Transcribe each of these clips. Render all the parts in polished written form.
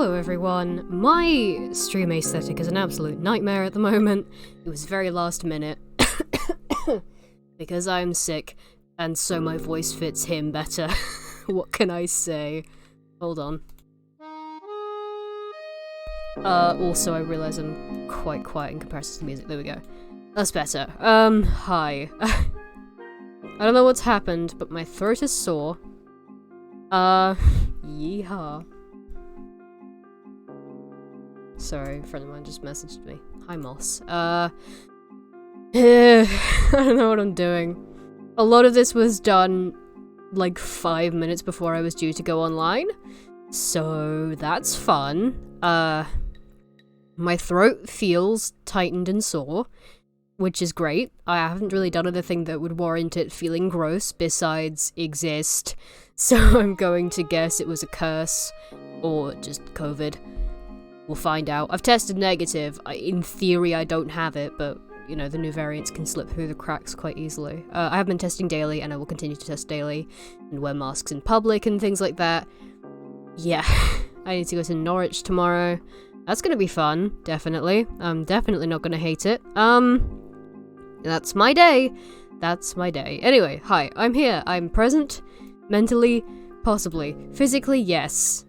Hello everyone, my stream aesthetic is an absolute nightmare at the moment. It was very last minute, because I'm sick, and so my voice fits him better. What can I say? Hold on. Also I realise I'm quite quiet in comparison to the music, there we go. That's better. Hi. I don't know what's happened, but my throat is sore. Yeehaw. Sorry, a friend of mine just messaged me. Hi, Moss. I don't know what I'm doing. A lot of this was done, like, 5 minutes before I was due to go online. So, that's fun. My throat feels tightened and sore, which is great. I haven't really done anything that would warrant it feeling gross besides exist. So I'm going to guess it was a curse, or just COVID. We'll find out. I've tested negative. In theory, I don't have it, but, you know, the new variants can slip through the cracks quite easily. I have been testing daily, and I will continue to test daily, and wear masks in public and things like that. Yeah, I need to go to Norwich tomorrow. That's gonna be fun, definitely. I'm definitely not gonna hate it. That's my day. That's my day. Anyway, hi, I'm here. I'm present. Mentally, possibly. Physically, yes.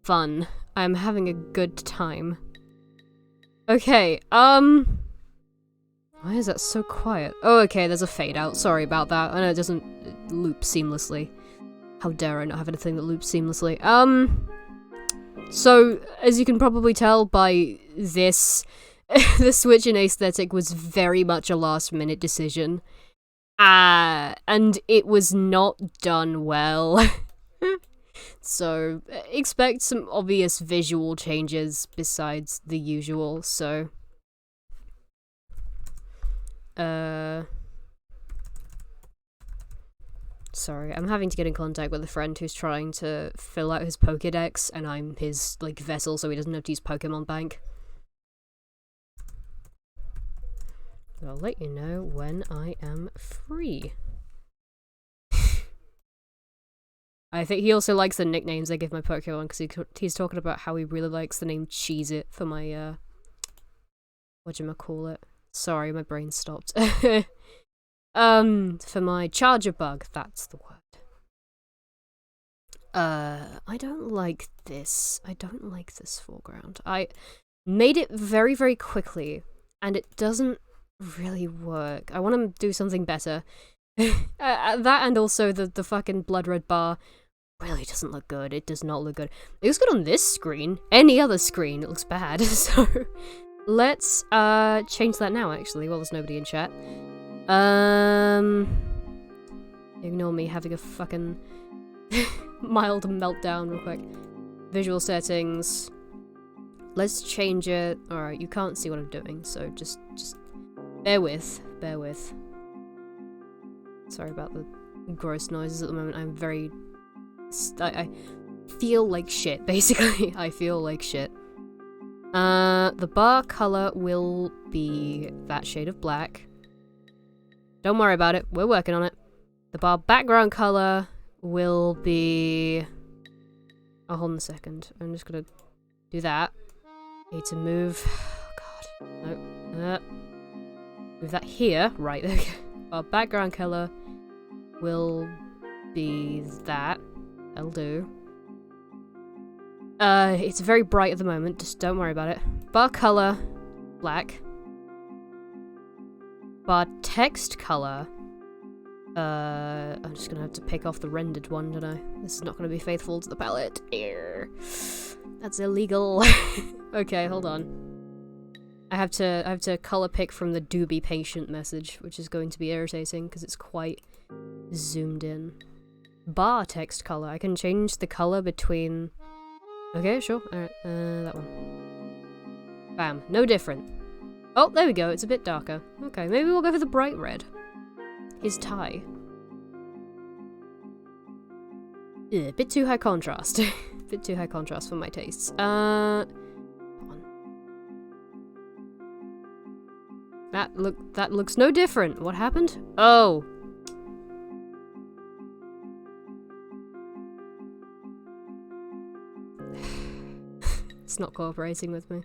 Fun. I'm having a good time. Okay, why is that so quiet? Oh, okay, there's a fade out. Sorry about that. I know it doesn't loop seamlessly. How dare I not have anything that loops seamlessly. So, as you can probably tell by this, the switch in aesthetic was very much a last-minute decision. And it was not done well. So, expect some obvious visual changes besides the usual, so... Sorry, I'm having to get in contact with a friend who's trying to fill out his Pokédex, and I'm his, like, vessel so he doesn't have to use Pokemon Bank. I'll let you know when I am free. I think he also likes the nicknames I give my Pokemon, because he's talking about how he really likes the name Cheez-It for my, whatchamacallit. Sorry, my brain stopped. For my Charger Bug, that's the word. I don't like this. I don't like this foreground. I made it very, very quickly, and it doesn't really work. I want to do something better. That and also the fucking blood red bar really doesn't look good. It does not look good. It looks good on this screen. Any other screen, it looks bad. So let's change that now, actually, while there's nobody in chat. Ignore me having a fucking mild meltdown real quick. Visual settings. Let's change it. Alright, you can't see what I'm doing, so just bear with. Bear with. Sorry about the gross noises at the moment. I'm very... I feel like shit, basically. I feel like shit. The bar color will be that shade of black. Don't worry about it. We're working on it. The bar background color will be... Oh, hold on a second. I'm just gonna do that. Need to move... Oh, God. No. Move that here. Right, there we go. Our background color will be that. That'll do. It's very bright at the moment. Just don't worry about it. Bar color, black. Bar text color. I'm just gonna have to pick off the rendered one, don't I? This is not gonna be faithful to the palette. That's illegal. Okay, hold on. I have to color pick from the "do be patient" message, which is going to be irritating because it's quite zoomed in. Bar text color. I can change the color between... Okay, sure. Alright, that one. Bam. No different. Oh, there we go. It's a bit darker. Okay, maybe we'll go for the bright red. His tie. Ugh, a bit too high contrast. Bit too high contrast for my tastes. That looks no different. What happened? Oh. It's not cooperating with me.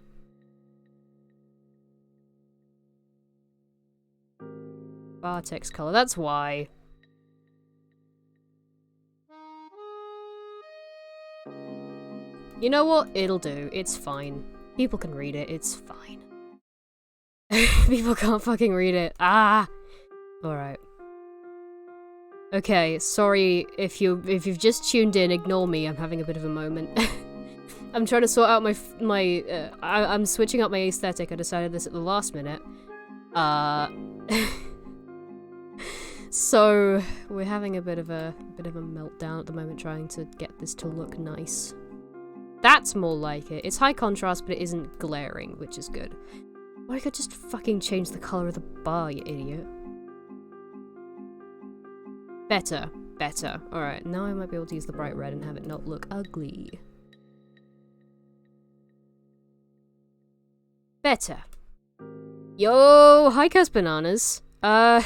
Bar text color, that's why. You know what? It'll do. It's fine. People can read it. It's fine. People can't fucking read it. Ah! Alright. Okay, sorry if you've just tuned in, ignore me. I'm having a bit of a moment. I'm trying to sort out I'm switching up my aesthetic. I decided this at the last minute. So we're having a bit of a meltdown at the moment, trying to get this to look nice. That's more like it. It's high contrast, but it isn't glaring, which is good. Or I could just fucking change the color of the bar, you idiot. Better. Better. Alright, now I might be able to use the bright red and have it not look ugly. Better. Yo, hi Cuss Bananas. 1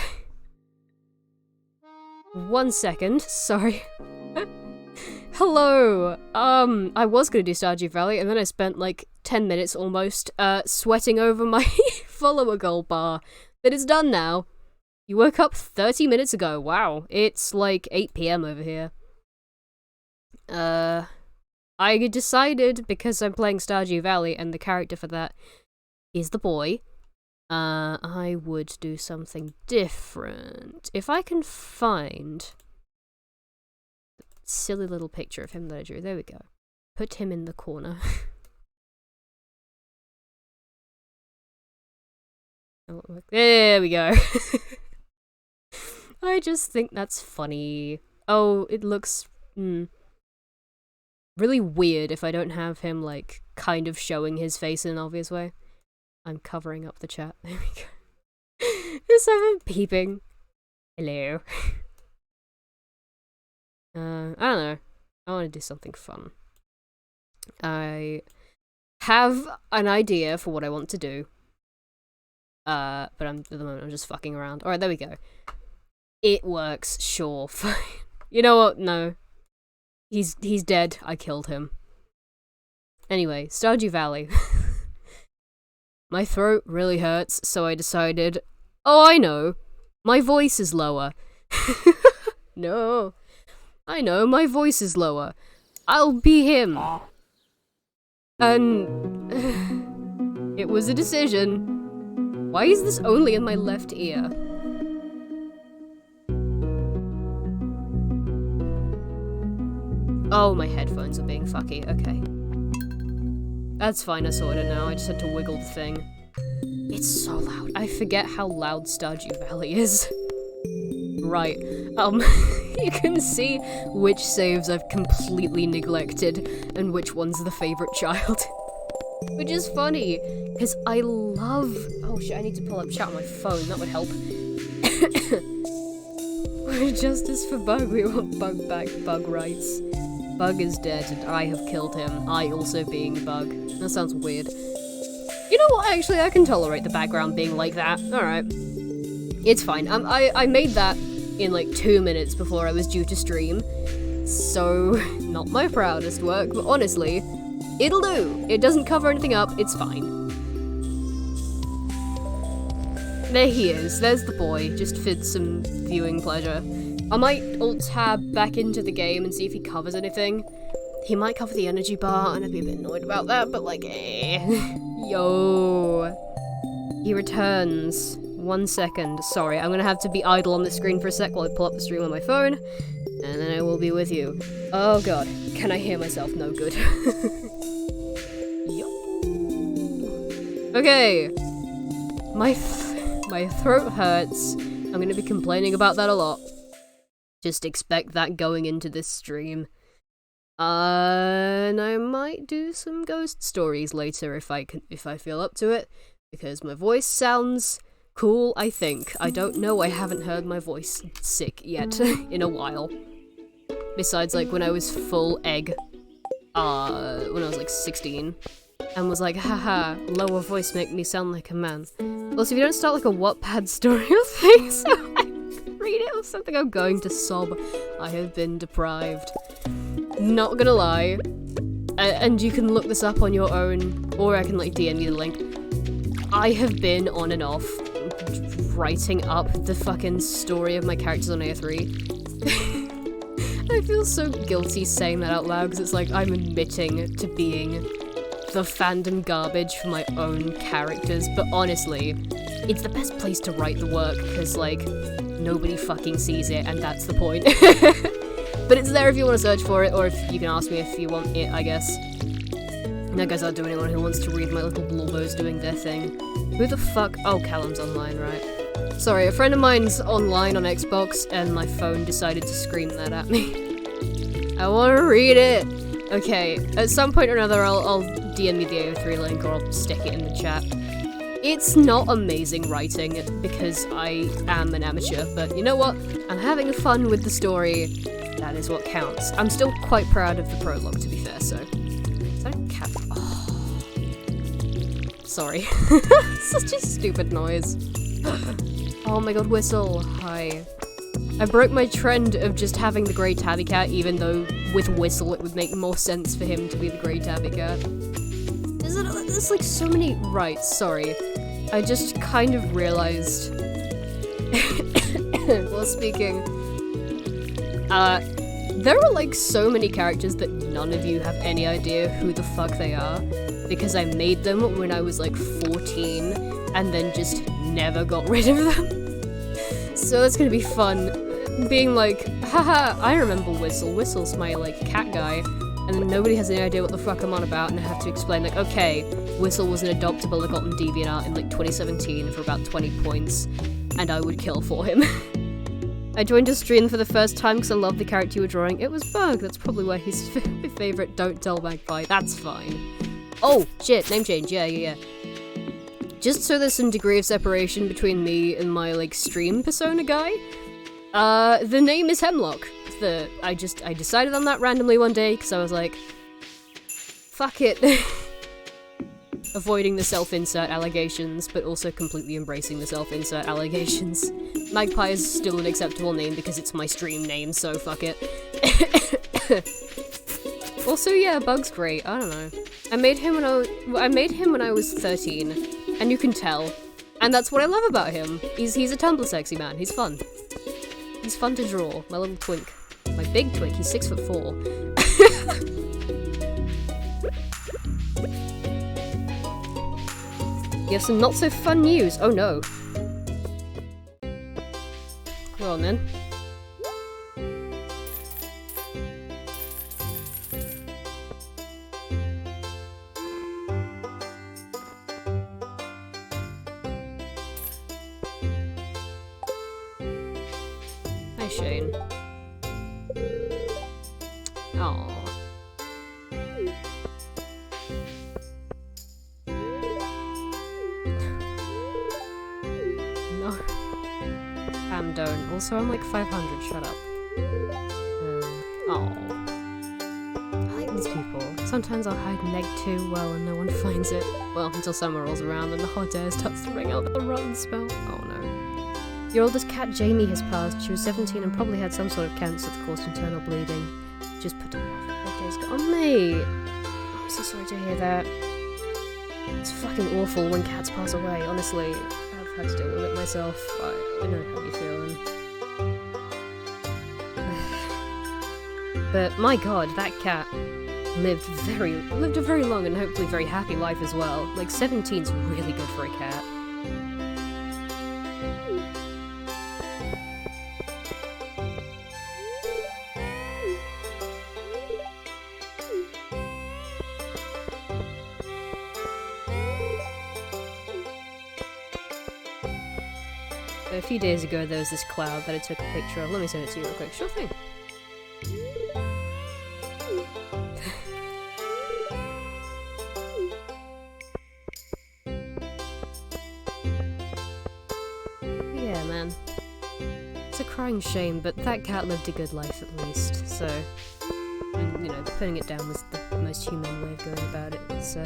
second, sorry. Hello! I was gonna do Stardew Valley, and then I spent like 10 minutes almost, sweating over my follower goal bar. But it's done now. You woke up 30 minutes ago, wow. It's like 8 PM over here. I decided, because I'm playing Stardew Valley, and the character for that is the boy, I would do something different. If I can find silly little picture of him that I drew. There we go. Put him in the corner. There we go. I just think that's funny. Oh, it looks really weird if I don't have him, like, kind of showing his face in an obvious way. I'm covering up the chat. There we go. Just have him peeping. Hello. I don't know. I want to do something fun. I have an idea for what I want to do. But at the moment I'm just fucking around. Alright, there we go. It works, sure, fine. You know what? No. He's dead. I killed him. Anyway, Stardew Valley. My throat really hurts, so I decided, oh, I know. My voice is lower. No. I know, my voice is lower. I'll be him. And it was a decision. Why is this only in my left ear? Oh, my headphones are being fucky. Okay. That's fine, I sorted it now. I just had to wiggle the thing. It's so loud. I forget how loud Stardew Valley is. Right. You can see which saves I've completely neglected and which one's the favorite child. Which is funny, because I love... Oh shit, I need to pull up chat on my phone, that would help. Justice for Bug, we want Bug back, Bug rights. Bug is dead and I have killed him, I also being Bug. That sounds weird. You know what, actually, I can tolerate the background being like that. Alright. It's fine. I made that in like 2 minutes before I was due to stream. So, not my proudest work, but honestly, it'll do. It doesn't cover anything up, it's fine. There he is, there's the boy, just for some viewing pleasure. I might alt-tab back into the game and see if he covers anything. He might cover the energy bar, and I'd be a bit annoyed about that, but like, Yo. He returns. 1 second. Sorry, I'm gonna have to be idle on the screen for a sec while I pull up the stream on my phone, and then I will be with you. Oh god, can I hear myself? No good. Yo. Okay. My throat hurts. I'm gonna be complaining about that a lot. Just expect that going into this stream. And I might do some ghost stories later if I feel up to it, because my voice sounds cool, I think. I don't know, I haven't heard my voice sick yet in a while. Besides, like, when I was full egg, when I was like 16, and was like, haha, lower voice make me sound like a man. Also, if you don't start like a Wattpad story or thing, so I read it or something, I'm going to sob. I have been deprived. Not gonna lie. and you can look this up on your own, or I can like DM you the link. I have been on and off writing up the fucking story of my characters on AR3. I feel so guilty saying that out loud, because it's like I'm admitting to being the fandom garbage for my own characters, but honestly, it's the best place to write the work, because like, nobody fucking sees it, and that's the point. But it's there if you want to search for it, or if you can ask me if you want it, I guess. And that goes out to anyone who wants to read my little blobos doing their thing. Who the fuck? Oh, Callum's online, right? Sorry, a friend of mine's online on Xbox, and my phone decided to scream that at me. I want to read it! Okay, at some point or another I'll DM you the AO3 link, or I'll stick it in the chat. It's not amazing writing, because I am an amateur, but you know what? I'm having fun with the story. That is what counts. I'm still quite proud of the prologue, to be fair, so... Is that a cat? Oh. Sorry. Such a stupid noise. Oh my god, Whistle. Hi. I broke my trend of just having the grey tabby cat, even though with Whistle it would make more sense for him to be the grey tabby cat. There's like so many... Right, sorry. I just kind of realized... while speaking... there are like so many characters that none of you have any idea who the fuck they are, because I made them when I was like 14, and then just never got rid of them. So that's gonna be fun. Being like, haha, I remember Whistle. Whistle's my, like, cat guy. And then nobody has any idea what the fuck I'm on about, and I have to explain, like, okay, Whistle was an adoptable that got in DeviantArt in, like, 2017 for about 20 points, and I would kill for him. I joined your stream for the first time because I love the character you were drawing. It was Bug. That's probably why he's my favorite. Don't tell Magpie. That's fine. Oh, shit, name change. Yeah. Just so there's some degree of separation between me and my, like, stream persona guy, the name is Hemlock. I decided on that randomly one day, because I was like, fuck it. Avoiding the self-insert allegations, but also completely embracing the self-insert allegations. Magpie is still an acceptable name because it's my stream name, so fuck it. Also, yeah, Bug's great. I don't know. I made him when I was 13, and you can tell. And that's what I love about him. He's a Tumblr sexy man. He's fun. He's fun to draw. My little twink. My big twink. He's 6'4". You have some not so fun news. Oh no. Go on then. Hi Shane. Aww. No. Don't. Also, I'm like 500, shut up. Aww. I like these people. Sometimes I'll hide neg too well and no one finds it. Well, until summer rolls around and the hot air starts to bring out the rotten spell. Oh no. Your oldest cat, Jamie, has passed. She was 17 and probably had some sort of cancer that caused internal bleeding. Just put it off. Oh, mate! Oh, I'm so sorry to hear that. It's fucking awful when cats pass away, honestly. I've had to deal with it myself. I know how you're feeling. But my god, that cat lived a very long and hopefully very happy life as well. Like, 17's really good for a cat. A few days ago there was this cloud that I took a picture of. Let me send it to you real quick. Sure thing. Yeah, man. It's a crying shame, but that cat lived a good life at least, so... And, you know, putting it down was the most humane way of going about it, so...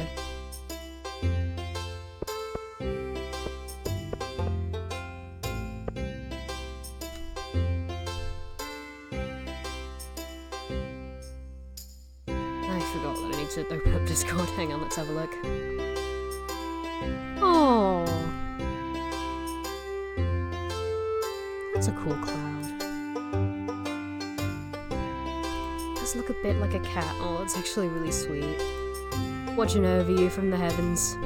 to open up Discord. Hang on, let's have a look. Oh, that's a cool cloud. It does look a bit like a cat. Oh, it's actually really sweet. Watching over you from the heavens.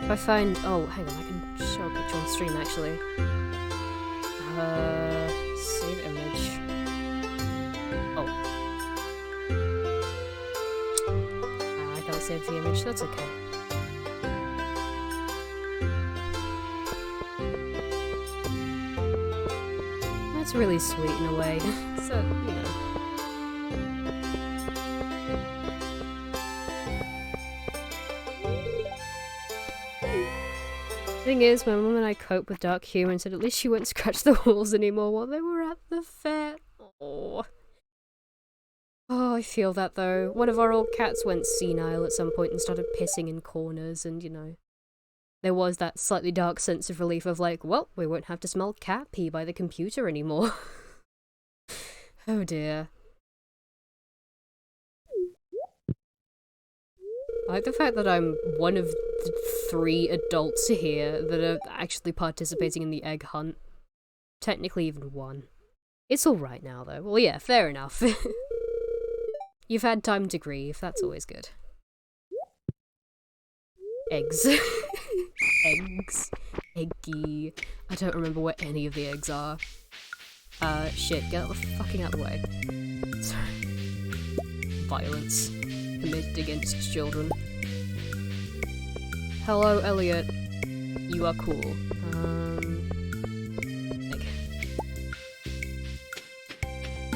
If I find... oh, hang on, I can show a picture on stream, actually. Save image. Oh. I can't save the image, that's okay. That's really sweet in a way. So, you know. Thing is, my mum and I cope with dark humour and said at least she wouldn't scratch the walls anymore while they were at the fair. Oh, I feel that though. One of our old cats went senile at some point and started pissing in corners, and you know, there was that slightly dark sense of relief of like, well, we won't have to smell cat pee by the computer anymore. Oh dear. I like the fact that I'm one of the 3 adults here that are actually participating in the egg hunt. Technically even 1. It's alright now though. Well yeah, fair enough. You've had time to grieve, that's always good. Eggs. Eggs. Eggy. I don't remember where any of the eggs are. Shit, get the fucking out of the way. Sorry. Violence committed against children. Hello, Elliot. You are cool. Egg.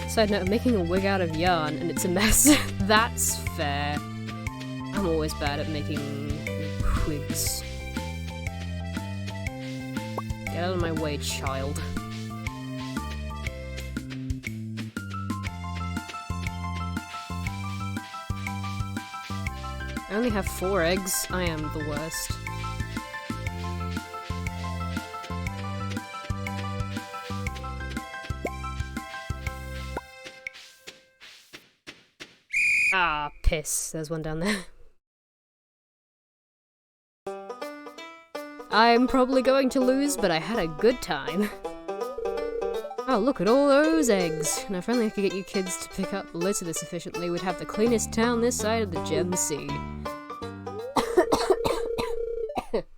Side note, I'm making a wig out of yarn and it's a mess. That's fair. I'm always bad at making wigs. Get out of my way, child. I only have 4 eggs. I am the worst. Ah, piss. There's one down there. I'm probably going to lose, but I had a good time. Oh, look at all those eggs. Now, if only I could get you kids to pick up litter this efficiently, we'd have the cleanest town this side of the Gem Sea.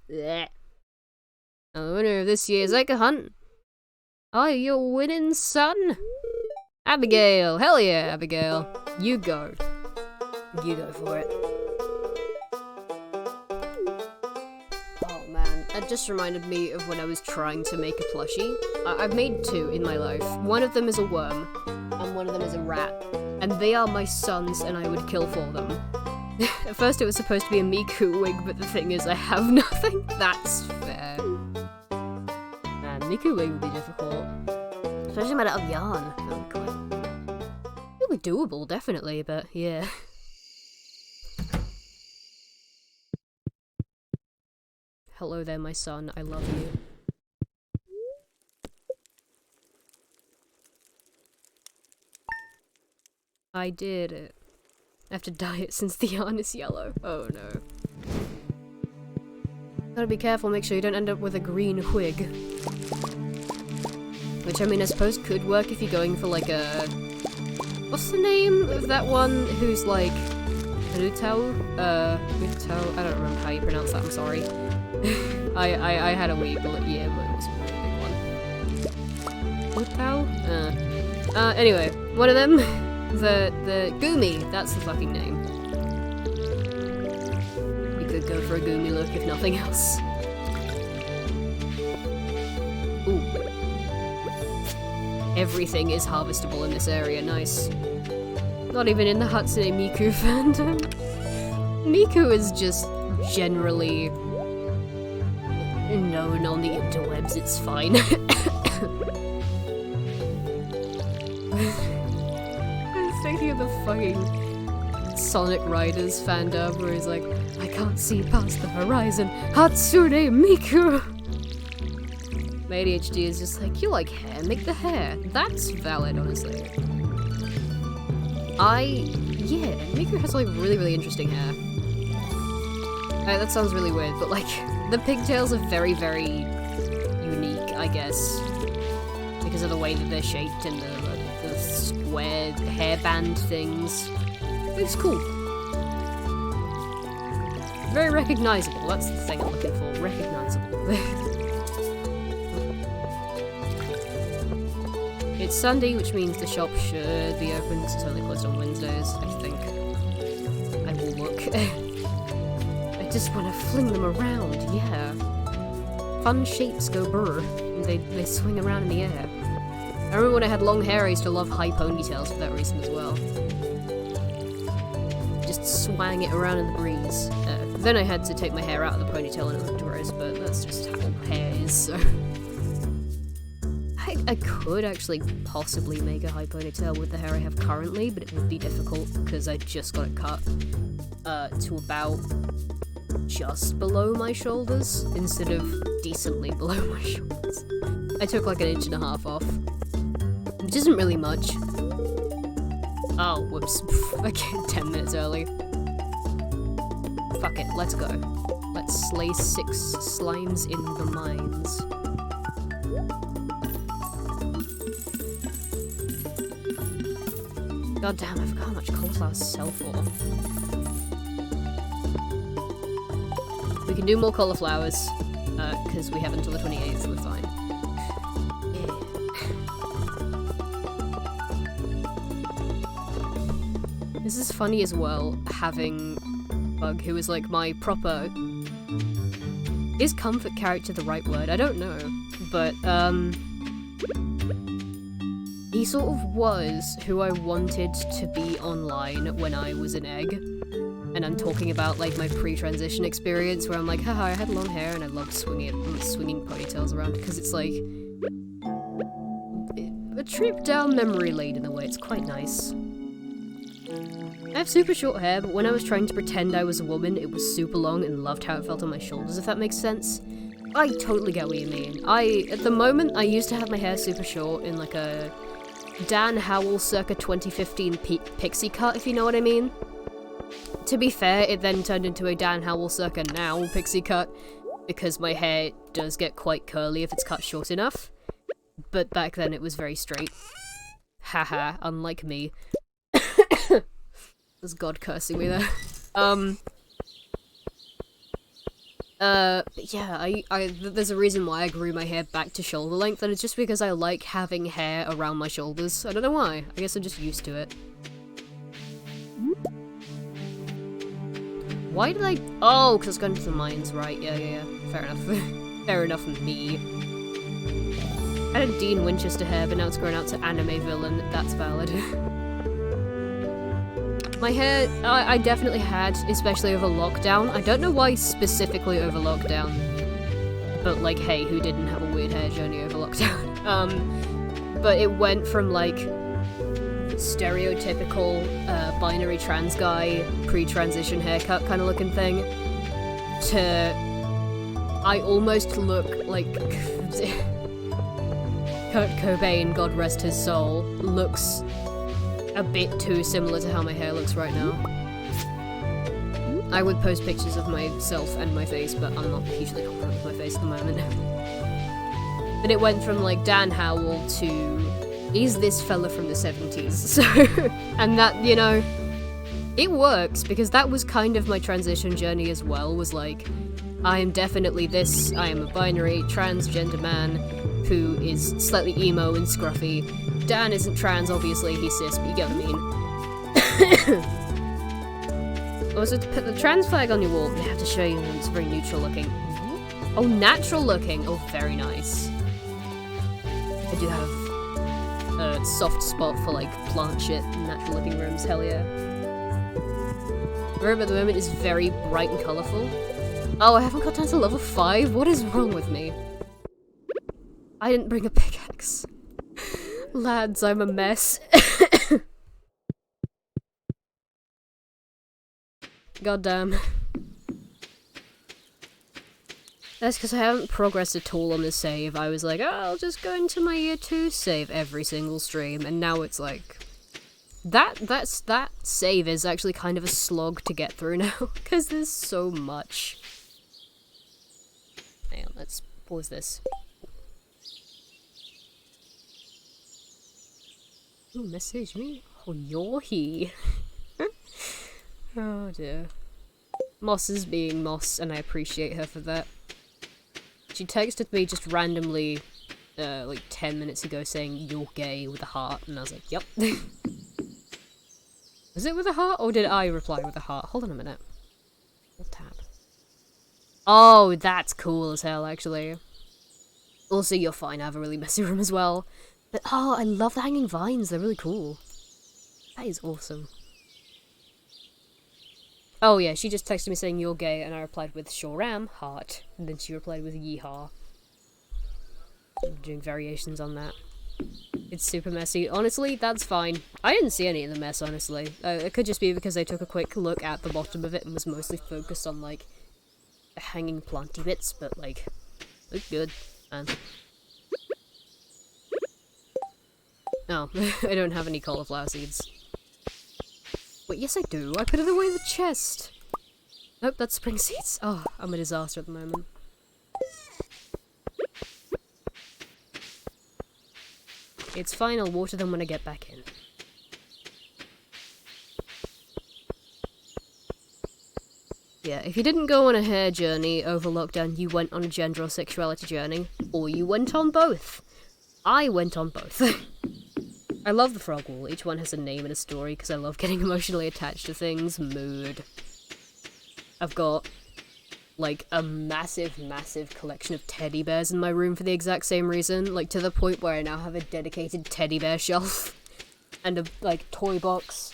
Now, the winner of this year's egg hunt. Oh, you're winning, son? Abigail. Hell yeah, Abigail. You go. You go for it. That just reminded me of when I was trying to make a plushie. I've made 2 in my life. One of them is a worm, and one of them is a rat. And they are my sons, and I would kill for them. At first it was supposed to be a Miku wig, but the thing is I have nothing. That's fair. Man, Miku wig would be difficult. Especially made out of yarn. Oh god. It would be doable, definitely, but yeah. Hello there, my son. I love you. I did it. I have to dye it since the yarn is yellow. Oh no. Gotta be careful, make sure you don't end up with a green wig. Which, I mean, I suppose could work if you're going for like a... what's the name of that one who's like... Rutao? Rutao? I don't remember how you pronounce that, I'm sorry. I had a wee year, but it was a really big one. Rutao? Anyway, one of them, the Gumi, that's the fucking name. You could go for a Gumi look if nothing else. Ooh. Everything is harvestable in this area, nice. Not even in the Hatsune Miku fandom. Miku is just generally known on the interwebs, it's fine. I was thinking of the fucking Sonic Riders fandom where he's like, I can't see past the horizon, Hatsune Miku! My ADHD is just like, you like hair, make the hair. That's valid, honestly. Yeah, Miku has like really interesting hair. That sounds really weird, but like, the pigtails are very unique, I guess. Because of the way that they're shaped and the square hairband things. It's cool. Very recognizable, that's the thing I'm looking for, recognizable. It's Sunday, which means the shop should be open because it's only closed on Wednesdays, I think. I will look. I just want to fling them around, yeah. Fun shapes go brr, and they swing around in the air. I remember when I had long hair, I used to love high ponytails for that reason as well. Just swang it around in the breeze. Then I had to take my hair out of the ponytail and it looked gross, but that's just how hair is, so... I could actually possibly make a high ponytail with the hair I have currently, but it would be difficult because I just got it cut to about just below my shoulders instead of decently below my shoulders. I took like 1.5 inches off, which isn't really much. Oh, whoops. Okay, 10 minutes early. Fuck it, let's go. Let's slay 6 slimes in the mines. God damn, I forgot how much cauliflowers sell for. We can do more cauliflowers, because we have until the 28th, so we're fine. Yeah. This is funny as well, having Bug, who is like my proper... Is comfort character the right word? I don't know, but, he sort of was who I wanted to be online when I was an egg. And I'm talking about like my pre-transition experience where I'm like, haha, I had long hair and I loved swinging ponytails around because it's like a trip down memory lane in a way. It's quite nice. I have super short hair, but when I was trying to pretend I was a woman, it was super long and loved how it felt on my shoulders, if that makes sense. I totally get what you mean. At the moment, I used to have my hair super short in like a Dan Howell circa 2015 pixie cut, if you know what I mean. To be fair, it then turned into a Dan Howell circa now pixie cut, because my hair does get quite curly if it's cut short enough. But back then it was very straight. Haha, unlike me. There's God cursing me there. Yeah, there's a reason why I grew my hair back to shoulder length, and it's just because I like having hair around my shoulders. I don't know why. I guess I'm just used to it. Why did I... Oh, because I was going to the mines, right. Yeah. Fair enough. Fair enough with me. I had a Dean Winchester hair, but now it's grown out to anime villain. That's valid. My hair, I definitely had, especially over lockdown. I don't know why specifically over lockdown. But, like, hey, who didn't have a weird hair journey over lockdown? But it went from, like, stereotypical binary trans guy, pre-transition haircut kind of looking thing, to I almost look like Kurt Cobain, God rest his soul, looks a bit too similar to how my hair looks right now. I would post pictures of myself and my face, but I'm not hugely confident with my face at the moment. But it went from like Dan Howell to is this fella from the 70s, so and that, you know, it works because that was kind of my transition journey as well, was like, I am definitely this, I am a binary transgender man who is slightly emo and scruffy. Dan isn't trans, obviously, he's cis, but you get what I mean. Also, to put the trans flag on your wall, I have to show you, it's very neutral looking. Oh, natural looking! Oh, very nice. I do have a soft spot for, like, plant shit in natural looking rooms, hell yeah. The room at the moment is very bright and colourful. Oh, I haven't got down to level 5? What is wrong with me? I didn't bring a pickaxe. Lads, I'm a mess. Goddamn. That's because I haven't progressed at all on this save. I was like, oh, I'll just go into my year 2 save every single stream, and now it's like That save is actually kind of a slog to get through now, because there's so much. Hang on, let's pause this. Ooh, message me? Oh, you're he. Oh dear. Moss is being Moss, and I appreciate her for that. She texted me just randomly, like 10 minutes ago saying, "You're gay," with a heart, and I was like, yep. Was it with a heart, or did I reply with a heart? Hold on a minute. We'll tap. Oh, that's cool as hell, actually. Also, you're fine, I have a really messy room as well. But, oh, I love the hanging vines, they're really cool. That is awesome. Oh yeah, she just texted me saying, "You're gay," and I replied with, "Sure am," heart. And then she replied with, "Yeehaw." I'm doing variations on that. It's super messy. Honestly, that's fine. I didn't see any of the mess, honestly. It could just be because I took a quick look at the bottom of it and was mostly focused on, like, the hanging planty bits, but, like, look good, man. Oh, I don't have any cauliflower seeds. Wait, yes I do. I put it away in the chest. Nope, that's spring seeds. Oh, I'm a disaster at the moment. It's fine, I'll water them when I get back in. Yeah, if you didn't go on a hair journey over lockdown, you went on a gender or sexuality journey, or you went on both. I went on both. I love the frog wall. Each one has a name and a story because I love getting emotionally attached to things. Mood. I've got, like, a massive, massive collection of teddy bears in my room for the exact same reason. Like, to the point where I now have a dedicated teddy bear shelf. And a, like, toy box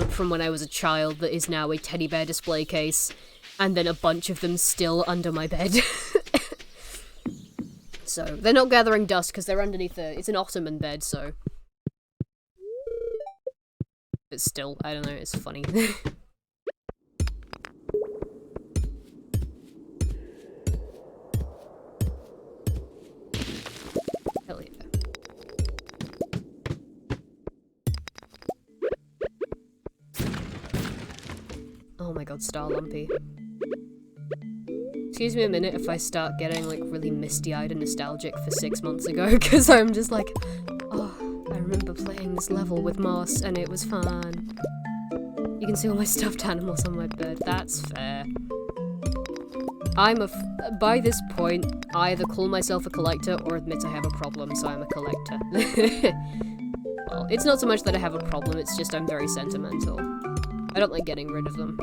from when I was a child that is now a teddy bear display case. And then a bunch of them still under my bed. So, they're not gathering dust because they're underneath it's an ottoman bed, so... But still, I don't know, it's funny. Hell yeah. Oh my god, Star Lumpy. Excuse me a minute if I start getting, like, really misty-eyed and nostalgic for 6 months ago, because I'm just like, oh, I remember playing this level with Moss, and it was fun. You can see all my stuffed animals on my bed. That's fair. By this point, I either call myself a collector or admit I have a problem, so I'm a collector. Well, it's not so much that I have a problem, it's just I'm very sentimental. I don't like getting rid of them.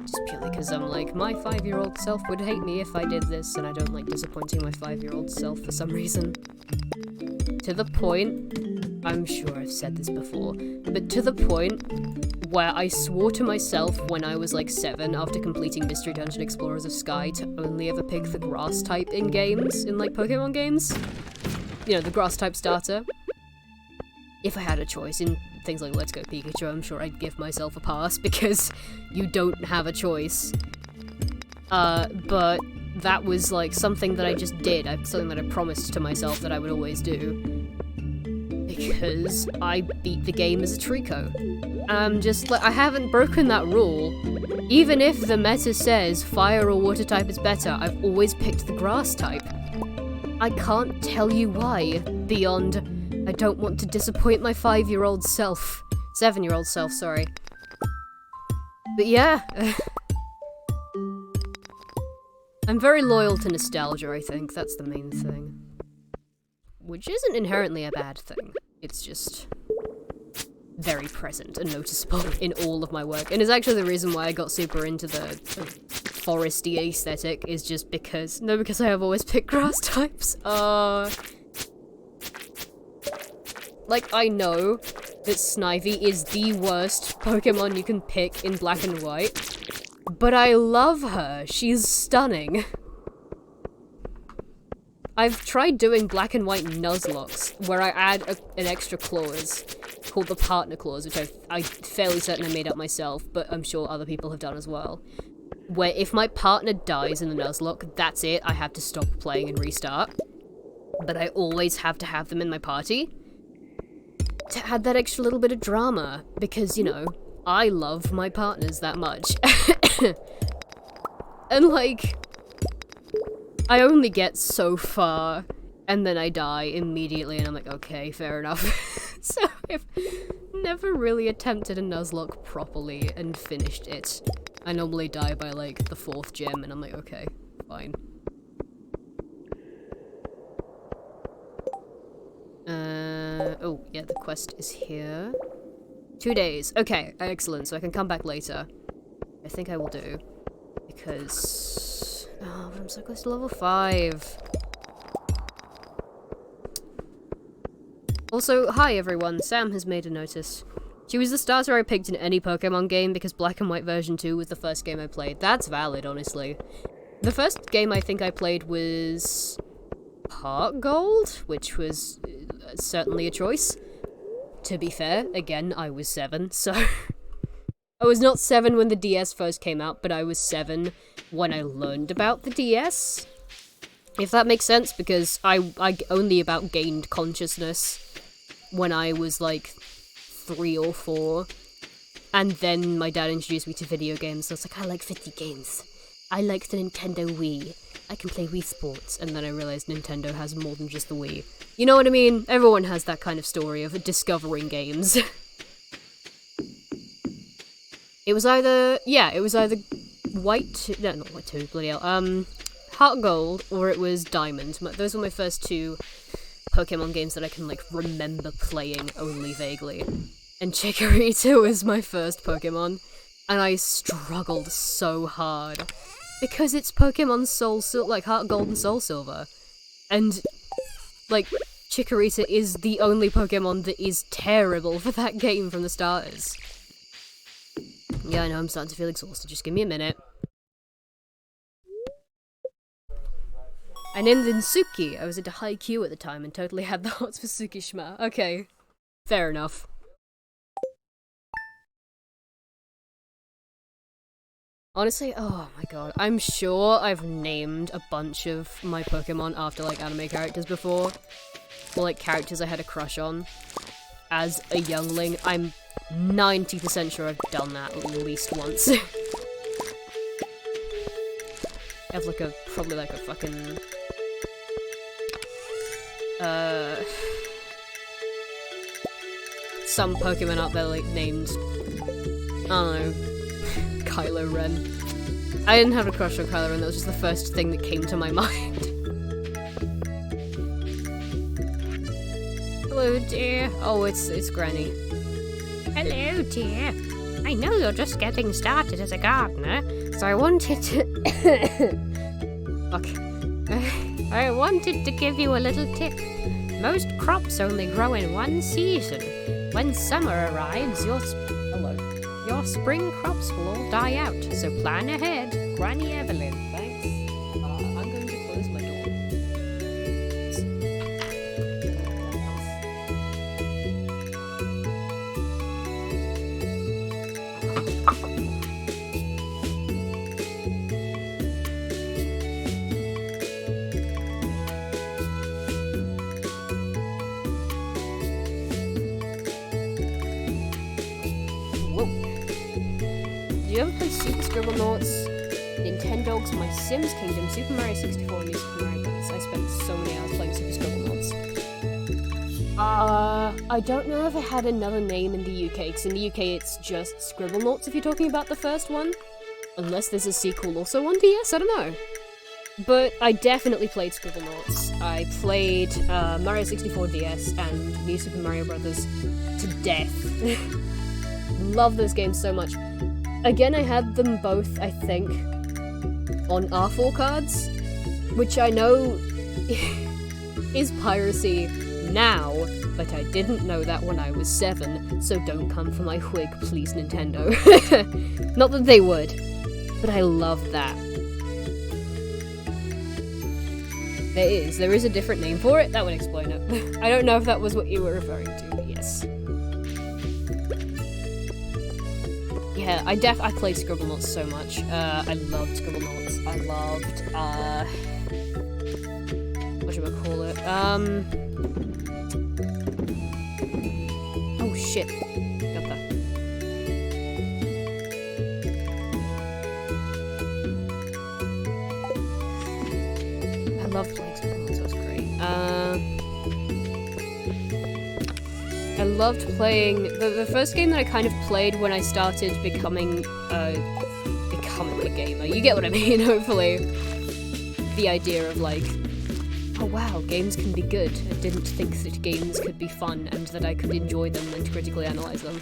Just purely because I'm like, my 5-year-old self would hate me if I did this, and I don't like disappointing my 5-year-old self for some reason. To the point, I'm sure I've said this before, but to the point where I swore to myself when I was like 7 after completing Mystery Dungeon Explorers of Sky to only ever pick the grass type in games, in like Pokemon games. You know, the grass type starter. If I had a choice in things like Let's Go Pikachu, I'm sure I'd give myself a pass because you don't have a choice. But that was like something that I just did, something that I promised to myself that I would always do. Because I beat the game as a Trico. I'm just like, I haven't broken that rule. Even if the meta says fire or water type is better, I've always picked the grass type. I can't tell you why, beyond I don't want to disappoint my 5-year-old self. 7-year-old self, sorry. But yeah. I'm very loyal to nostalgia, I think. That's the main thing. Which isn't inherently a bad thing. It's just very present and noticeable in all of my work. And it's actually the reason why I got super into the foresty aesthetic, is just because... No, because I have always picked grass types. Like, I know that Snivy is the worst Pokemon you can pick in Black and White, but I love her. She's stunning. I've tried doing Black and White Nuzlocke, where I add an extra clause called the partner clause, which I'm fairly certain I made up myself, but I'm sure other people have done as well. Where if my partner dies in the Nuzlocke, that's it, I have to stop playing and restart. But I always have to have them in my party. had that extra little bit of drama, because, you know, I love my partners that much. And, like, I only get so far, and then I die immediately, and I'm like, okay, fair enough. So I've never really attempted a Nuzlocke properly and finished it. I normally die by, like, the 4th gem, and I'm like, okay, fine. Oh, yeah, the quest is here. 2 days. Okay, excellent, so I can come back later. I think I will do. Because... oh, but I'm so close to level 5. Also, hi everyone, Sam has made a notice. She was the starter I picked in any Pokemon game because Black and White version 2 was the first game I played. That's valid, honestly. The first game I think I played was... Heart Gold, which was certainly a choice. To be fair, again, I was 7, so... I was not 7 when the DS first came out, but I was 7 when I learned about the DS. If that makes sense, because I only about gained consciousness when I was, like, 3 or 4. And then my dad introduced me to video games, so I was like, I like video games. I like the Nintendo Wii. I can play Wii Sports. And then I realized Nintendo has more than just the Wii. You know what I mean? Everyone has that kind of story of discovering games. It was either White... no, not White 2, bloody hell. Heart Gold, or it was Diamond. Those were my first 2 Pokemon games that I can, like, remember playing only vaguely. And Chikorita was my first Pokemon. And I struggled so hard. Because it's Pokemon Soul Silver, like Heart Gold and Soul Silver. And, like, Chikorita is the only Pokemon that is terrible for that game from the starters. Yeah, I know, I'm starting to feel exhausted. Just give me a minute. I named him Suki. I was into Haikyuu at the time and totally had the hots for Tsukishima. Okay. Fair enough. Honestly, oh my god. I'm sure I've named a bunch of my Pokemon after, like, anime characters before. Or, like, characters I had a crush on. As a youngling, I'm 90% sure I've done that at least once. I have, like, probably, like, a fucking... some Pokemon out there, like, named... I don't know... Kylo Ren. I didn't have a crush on Kylo Ren, that was just the first thing that came to my mind. Hello, dear. Oh, it's Granny. Hello, dear. I know you're just getting started as a gardener, so I wanted to... Fuck. I wanted to give you a little tip. Most crops only grow in one season. When summer arrives, your spring crops will all die out, so plan ahead. Granny Evelyn, thanks. I'm going to close my door. Whoa. Do you ever play Super Scribblenauts, Nintendogs, My Sims Kingdom, Super Mario 64, and New Super Mario Bros? I spent so many hours playing Super Scribblenauts. I don't know if it had another name in the UK, because in the UK it's just Scribblenauts if you're talking about the first one. Unless there's a sequel also on DS, I don't know. But I definitely played Scribblenauts. I played Mario 64 DS and New Super Mario Bros. To death. Love those games so much. Again, I had them both, I think, on R4 cards, which I know is piracy now, but I didn't know that when I was 7, so don't come for my wig, please, Nintendo. Not that they would, but I love that. There is a different name for it, that would explain it. I don't know if that was what you were referring to, but yes. Yeah, I played Scribblenauts so much. I loved Scribblenauts. I loved, Oh shit. Got that. I loved playing Super Mario, so it was great. I loved playing the first game that I kind of played when I started becoming a gamer. You get what I mean, hopefully. The idea of like, oh wow, games can be good. I didn't think that games could be fun and that I could enjoy them and critically analyze them.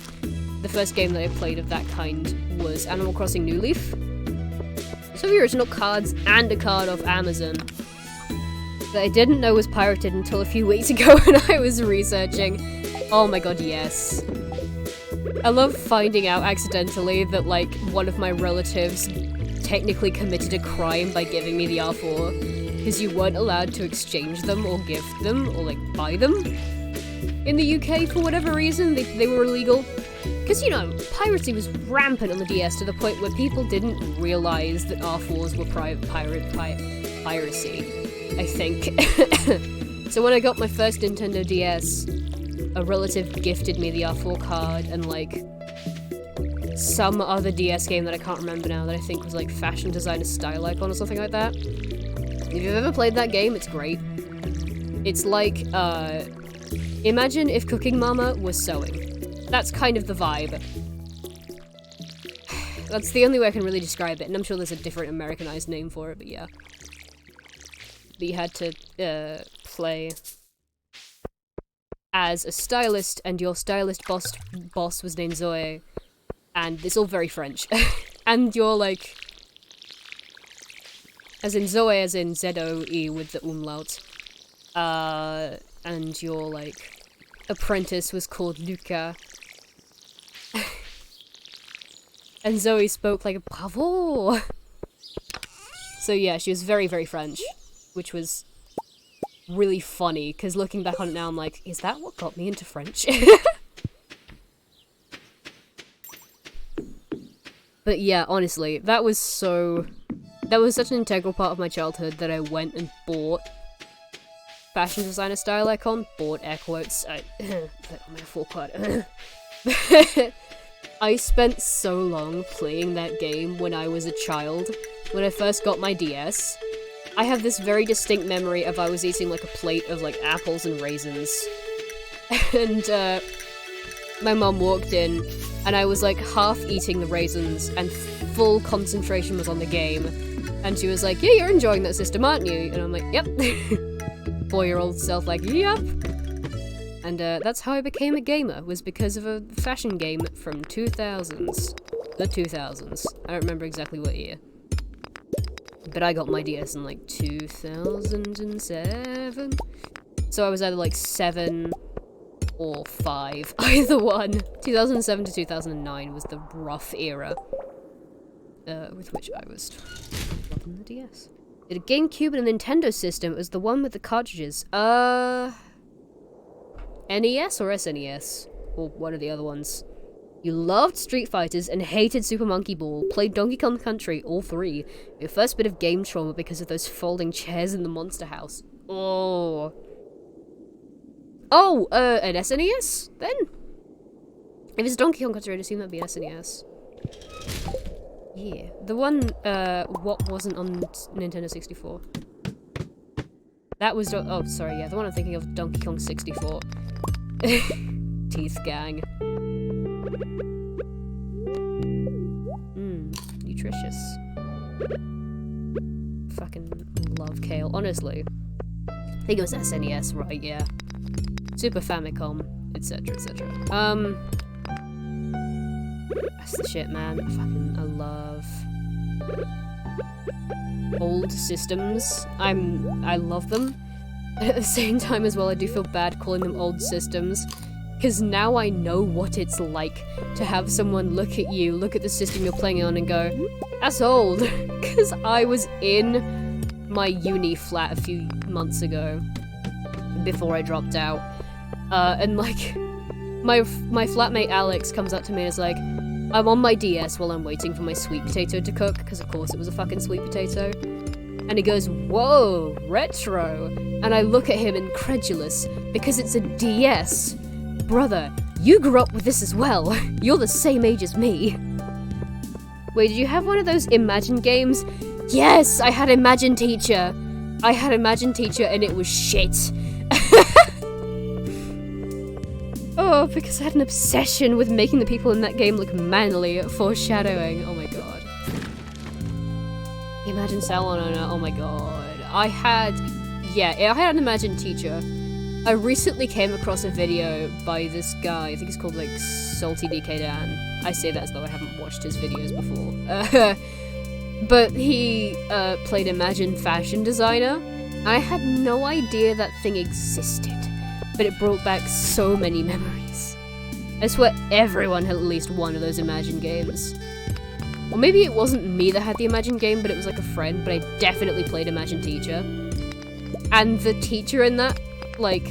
The first game that I played of that kind was Animal Crossing New Leaf. Some of the original cards and a card off Amazon that I didn't know was pirated until a few weeks ago when I was researching. Oh my god, yes. I love finding out accidentally that, like, one of my relatives technically committed a crime by giving me the R4, because you weren't allowed to exchange them or gift them or, like, buy them. In the UK, for whatever reason, they were illegal. Because, you know, piracy was rampant on the DS to the point where people didn't realize that R4s were piracy, I think. So when I got my first Nintendo DS, a relative gifted me the R4 card and, like, some other DS game that I can't remember now that I think was, like, Fashion Designer Style Icon or something like that. If you've ever played that game, it's great. It's like, imagine if Cooking Mama was sewing. That's kind of the vibe. That's the only way I can really describe it, and I'm sure there's a different Americanized name for it, but yeah. But you had to, play as a stylist, and your stylist boss was named Zoe, and it's all very French. And you're like, as in Zoe, as in Z-O-E with the umlaut, and your, like, apprentice was called Luca. And Zoe spoke like a bravo! So yeah, she was very, very French, which was really funny, because looking back on it now, I'm like, is that what got me into French? But yeah, honestly, that was such an integral part of my childhood that I went and bought Fashion Designer Style Icon, bought air quotes, I put on my full card. I spent so long playing that game when I was a child. When I first got my DS, I have this very distinct memory of I was eating like a plate of like apples and raisins. And my mum walked in and I was like half eating the raisins and full concentration was on the game. And she was like, yeah, you're enjoying that system, aren't you? And I'm like, yep. 4-year-old self like, yep. And that's how I became a gamer, was because of a fashion game from 2000s. The 2000s. I don't remember exactly what year. But I got my DS in like 2007. So I was either like 7 or 5, either one. 2007 to 2009 was the rough era with which I was loving the DS. Did a GameCube and a Nintendo system? It was the one with the cartridges. NES or SNES? Or one of the other ones. You loved Street Fighters and hated Super Monkey Ball. Played Donkey Kong Country, all 3. Your first bit of game trauma because of those folding chairs in the monster house. Oh. Oh, an SNES? Then? If it's Donkey Kong Country, I'd assume that'd be an SNES. Yeah. The one, what wasn't on Nintendo 64? That was, oh, sorry, yeah, the one I'm thinking of, Donkey Kong 64. Teeth gang. Nutritious. Fucking love kale, honestly. I think it was SNES, right, yeah. Super Famicom, etc, etc. That's the shit, man. I love old systems. I love them. And at the same time as well, I do feel bad calling them old systems. Because now I know what it's like to have someone look at you, look at the system you're playing on and go, that's old. Because I was in my uni flat a few months ago, before I dropped out. And like, my flatmate Alex comes up to me and is like, I'm on my DS while I'm waiting for my sweet potato to cook, because of course it was a fucking sweet potato. And he goes, whoa, retro. And I look at him incredulous, because it's a DS. Brother, You grew up with this as well. You're the same age as me. Wait, did you have one of those Imagine games? Yes, I had Imagine Teacher. I had Imagine Teacher and it was shit. Oh, because I had an obsession with making the people in that game look manly. Foreshadowing. Oh my god. Imagine Salon Owner. Oh my god. I had an Imagine Teacher. I recently came across a video by this guy. I think he's called like Salty DK Dan. I say that as though I haven't watched his videos before. But he played Imagine Fashion Designer. I had no idea that thing existed, but it brought back so many memories. I swear everyone had at least one of those Imagine games. Or maybe it wasn't me that had the Imagine game, but it was like a friend, but I definitely played Imagine Teacher. And the teacher in that, like,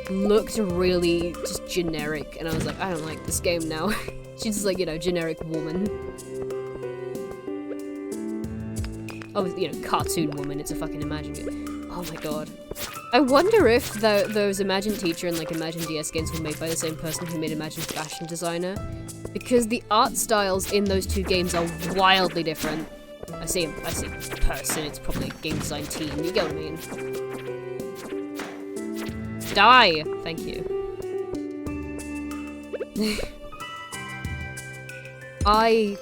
looked really just generic, and I was like, I don't like this game now. She's just like, you know, generic woman. Oh, you know, cartoon woman, it's a fucking Imagine game. Oh my god. I wonder if those Imagine Teacher and like Imagine DS games were made by the same person who made Imagine Fashion Designer. Because the art styles in those two games are wildly different. I say person, it's probably a game design team, you get what I mean? Die! Thank you. I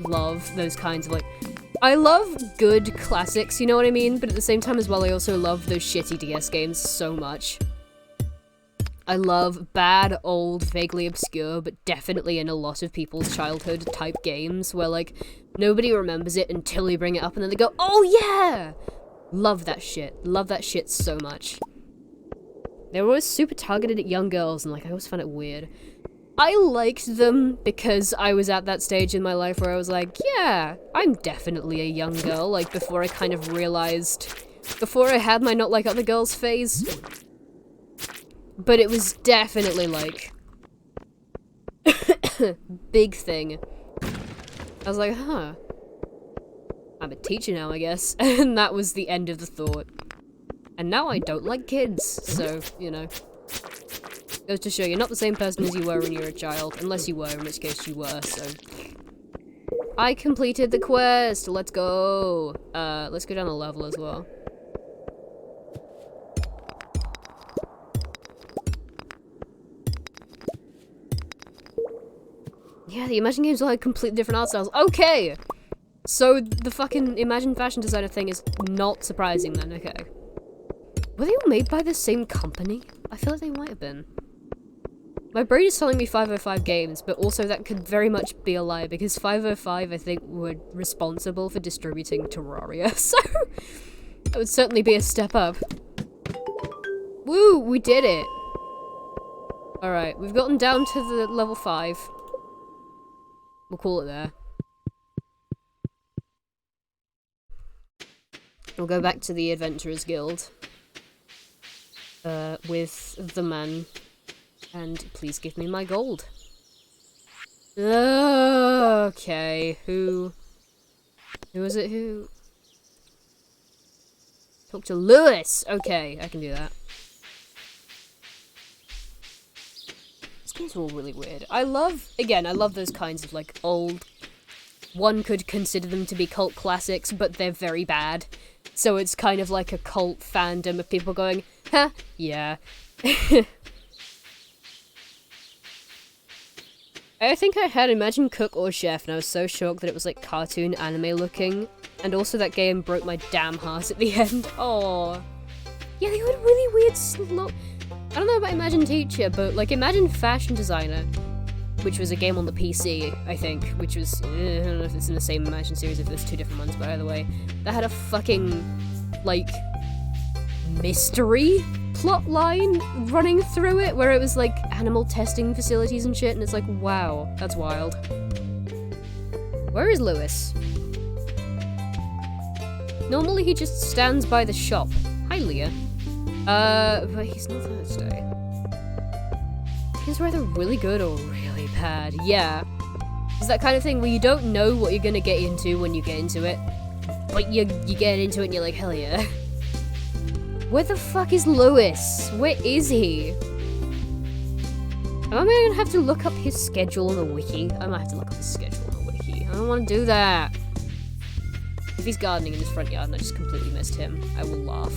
love those kinds of like... I love good classics, you know what I mean? But at the same time as well, I also love those shitty DS games so much. I love bad, old, vaguely obscure, but definitely in a lot of people's childhood type games where, like, nobody remembers it until you bring it up and then they go, oh yeah! Love that shit. Love that shit so much. They were always super targeted at young girls and, like, I always found it weird. I liked them because I was at that stage in my life where I was like, yeah, I'm definitely a young girl, like, before I kind of realized, before I had my not like other girls phase. But it was definitely, like, big thing. I was like, huh, I'm a teacher now, I guess. And that was the end of the thought. And now I don't like kids, so, you know. Goes to show you're not the same person as you were when you were a child, unless you were, in which case you were, so. I completed the quest, let's go. Let's go down a level as well. Yeah, the Imagine games all had completely different art styles. Okay! So the fucking Imagine Fashion Designer thing is not surprising then, okay. Were they all made by the same company? I feel like they might have been. My brain is telling me 505 Games, but also that could very much be a lie, because 505, I think, were responsible for distributing Terraria, so that would certainly be a step up. Woo! We did it! Alright, we've gotten down to the level 5. We'll call it there. We'll go back to the Adventurers Guild. With the man. And please give me my gold. Okay, who is it who? Talk to Lewis! Okay, I can do that. These games are all really weird. I love those kinds of, like, old... One could consider them to be cult classics, but they're very bad. So it's kind of like a cult fandom of people going, huh, yeah. I think I had Imagine Cook or Chef, and I was so shocked that it was like cartoon anime looking. And also that game broke my damn heart at the end. Oh, yeah, they had really weird I don't know about Imagine Teacher, but like Imagine Fashion Designer, which was a game on the PC, I think, which was, I don't know if it's in the same Imagine series, if there's two different ones, but either way, that had a fucking, like, mystery plot line running through it, where it was like animal testing facilities and shit, and it's like, wow, that's wild. Where is Lewis? Normally he just stands by the shop. Hi, Leah. But he's not Thursday. He's either really good or really bad. Yeah. It's that kind of thing where you don't know what you're gonna get into when you get into it, but you get into it and you're like, hell yeah. Where the fuck is Lewis? Where is he? Am I gonna have to look up his schedule on the wiki? I might have to look up his schedule on the wiki. I don't want to do that. If he's gardening in his front yard and I just completely missed him, I will laugh.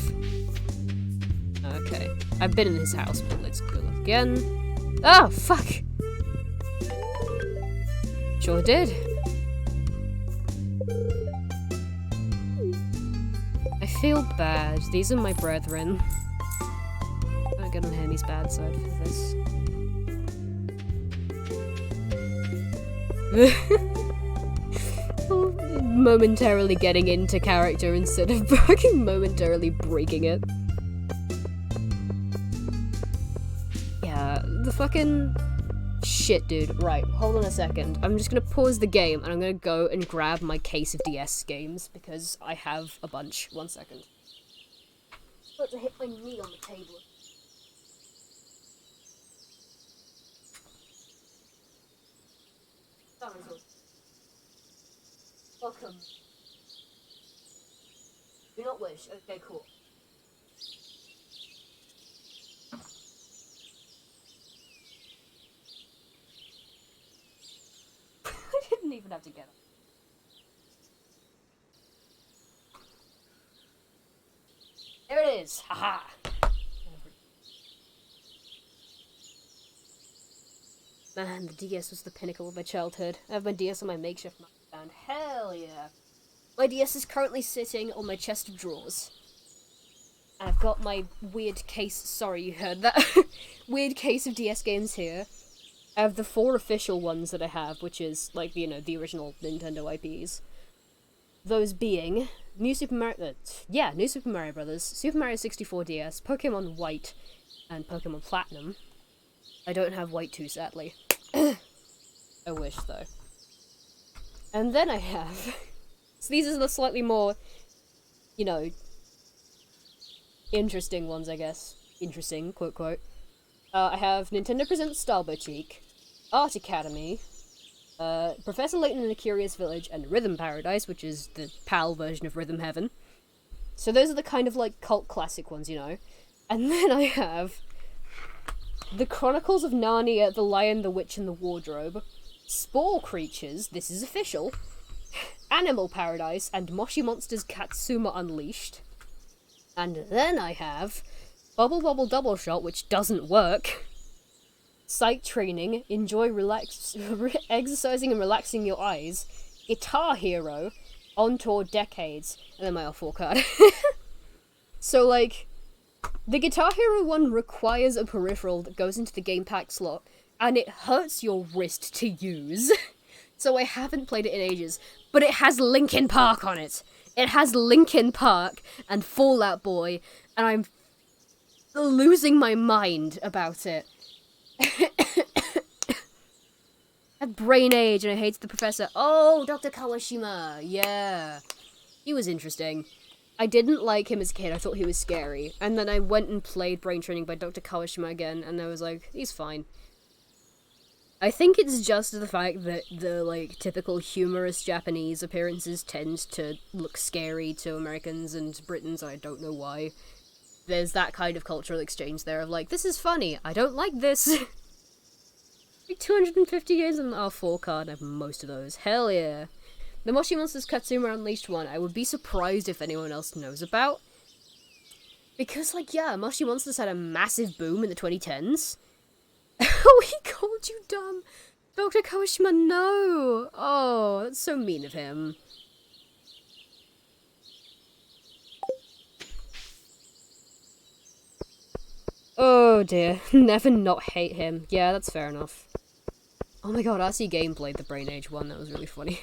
Okay. I've been in his house, but let's go look again. Oh, fuck! Sure did. I feel bad. These are my brethren. Don't get on Hemi's bad side for this. Momentarily getting into character instead of fucking momentarily breaking it. Yeah, the fucking shit, dude. Right, hold on a second. I'm just gonna pause the game and I'm gonna go and grab my case of DS games because I have a bunch. 1 second. About to hit my knee on the table. Welcome. Do not wish. Okay, cool. I didn't even have to get it. There it is. Haha. Man, the DS was the pinnacle of my childhood. I have my DS on my makeshift stand. Hell yeah. My DS is currently sitting on my chest of drawers. And I've got my weird case, sorry you heard that, weird case of DS games here. I have the 4 official ones that I have, which is, like, you know, the original Nintendo IPs. Those being New Super Mario, New Super Mario Brothers, Super Mario 64 DS, Pokemon White, and Pokemon Platinum. I don't have White 2, sadly. I wish, though. And then I have... So these are the slightly more, you know, interesting ones, I guess. Interesting, quote, quote. I have Nintendo Presents Star Boutique, Art Academy, Professor Layton in the Curious Village, and Rhythm Paradise, which is the PAL version of Rhythm Heaven. So those are the kind of, like, cult classic ones, you know. And then I have The Chronicles of Narnia, The Lion, the Witch, and the Wardrobe, Spore Creatures, this is official, Animal Paradise, and Moshi Monsters Katsuma Unleashed. And then I have Bubble Bubble Double Shot, which doesn't work, Sight Training, Enjoy Exercising and Relaxing Your Eyes, Guitar Hero, On Tour Decades, and then my R4 card. So, like, the Guitar Hero one requires a peripheral that goes into the game pack slot, and it hurts your wrist to use. So I haven't played it in ages, but it has Linkin Park on it. It has Linkin Park and Fall Out Boy, and I'm losing my mind about it. I had brain age and I hated the professor. Oh, Dr. Kawashima, yeah. He was interesting. I didn't like him as a kid, I thought he was scary. And then I went and played Brain Training by Dr. Kawashima again, and I was like, he's fine. I think it's just the fact that the, like, typical humorous Japanese appearances tend to look scary to Americans and Britons, and I don't know why. There's that kind of cultural exchange there of, like, this is funny, I don't like this. Like, 250 games on the R4 card, I have most of those. Hell yeah. The Moshi Monsters Katsuma Unleashed one, I would be surprised if anyone else knows about. Because, like, yeah, Moshi Monsters had a massive boom in the 2010s. Oh, he called you dumb! Dr. Kawashima, no! Oh, that's so mean of him. Oh dear, never not hate him. Yeah, that's fair enough. Oh my god, RC Game played the Brain Age one, that was really funny.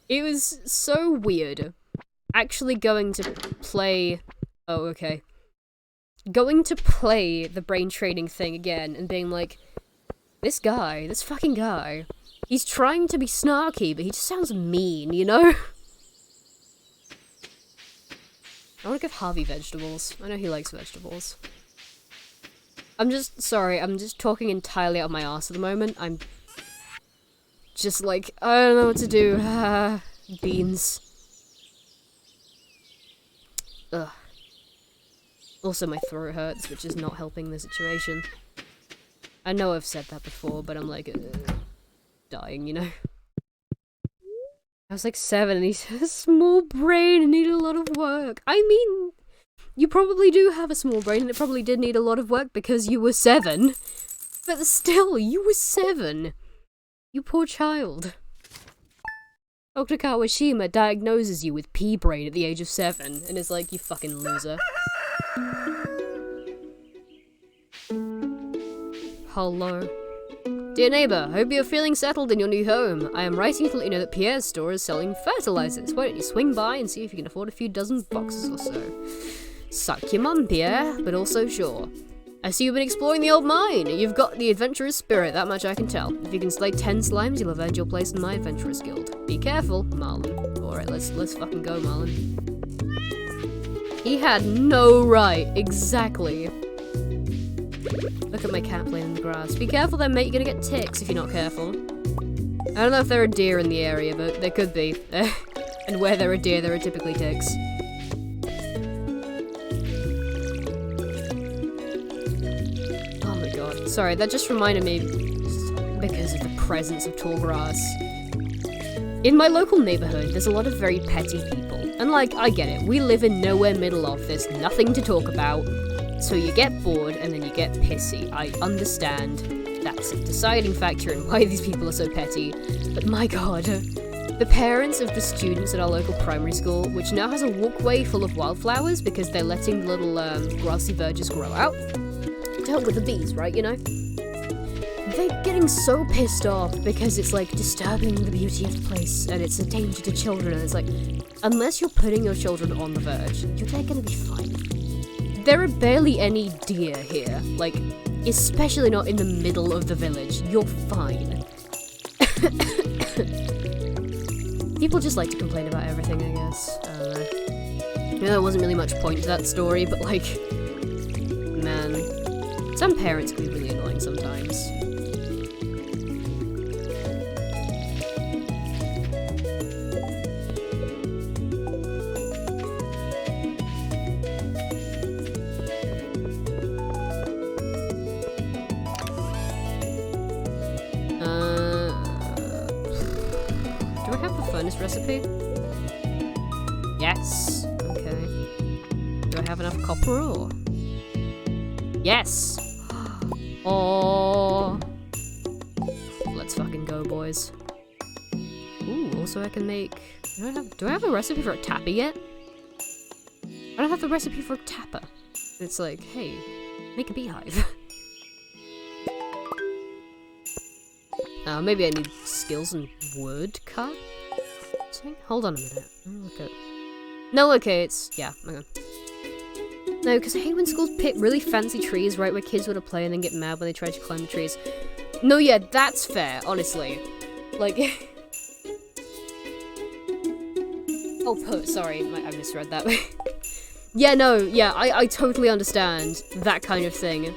It was so weird. Actually going to play... Oh, okay. Going to play the brain training thing again and being like, this fucking guy, he's trying to be snarky, but he just sounds mean, you know? I want to give Harvey vegetables. I know he likes vegetables. I'm just talking entirely out of my ass at the moment. I'm just like, I don't know what to do. Beans. Ugh. Also, my throat hurts, which is not helping the situation. I know I've said that before, but I'm like, dying, you know? I was like 7 and he said, a small brain and needed a lot of work. I mean, you probably do have a small brain and it probably did need a lot of work because you were 7. But still, you were 7. You poor child. Dr. Kawashima diagnoses you with pea brain at the age of 7 and is like, you fucking loser. Hello. Dear neighbour, hope you're feeling settled in your new home. I am writing to let you know that Pierre's store is selling fertilizers. Why don't you swing by and see if you can afford a few dozen boxes or so. Suck your mum, Pierre, but also sure. I see you've been exploring the old mine. You've got the adventurous spirit, that much I can tell. If you can slay 10 slimes, you'll have earned your place in my adventurous guild. Be careful, Marlon. Alright, let's fucking go, Marlon. He had no right, exactly. Look at my cat playing in the grass. Be careful then, mate, you're gonna get ticks if you're not careful. I don't know if there are deer in the area, but there could be. And where there are deer, there are typically ticks. Sorry, that just reminded me, because of the presence of tall grass. In my local neighborhood, there's a lot of very petty people. And like, I get it, we live in nowhere middle of, there's nothing to talk about. So you get bored and then you get pissy. I understand that's a deciding factor in why these people are so petty. But my god, the parents of the students at our local primary school, which now has a walkway full of wildflowers because they're letting little grassy verges grow out. To help with the bees, right, you know? They're getting so pissed off because it's like disturbing the beauty of the place and it's a danger to children, and it's like, unless you're putting your children on the verge, they're gonna be fine. There are barely any deer here, like, especially not in the middle of the village. You're fine. People just like to complain about everything, I guess. I don't know. You know, there wasn't really much point to that story, but like, man. Some parents can be really annoying sometimes. Do I have the furnace recipe? Yes. Okay. Do I have enough copper ore? Yes! Oh, let's fucking go, boys. Ooh, also I can make... Do I have a recipe for a tapper yet? I don't have the recipe for a tapper. It's like, hey, make a beehive. Maybe I need skills and wood cut? Hold on a minute. Look at... No, okay, it's... Yeah, okay. No, because I hate when schools pick really fancy trees right where kids want to play and then get mad when they try to climb the trees. No, yeah, that's fair, honestly. Like... oh, sorry, I misread that. Yeah, no, yeah, I totally understand that kind of thing.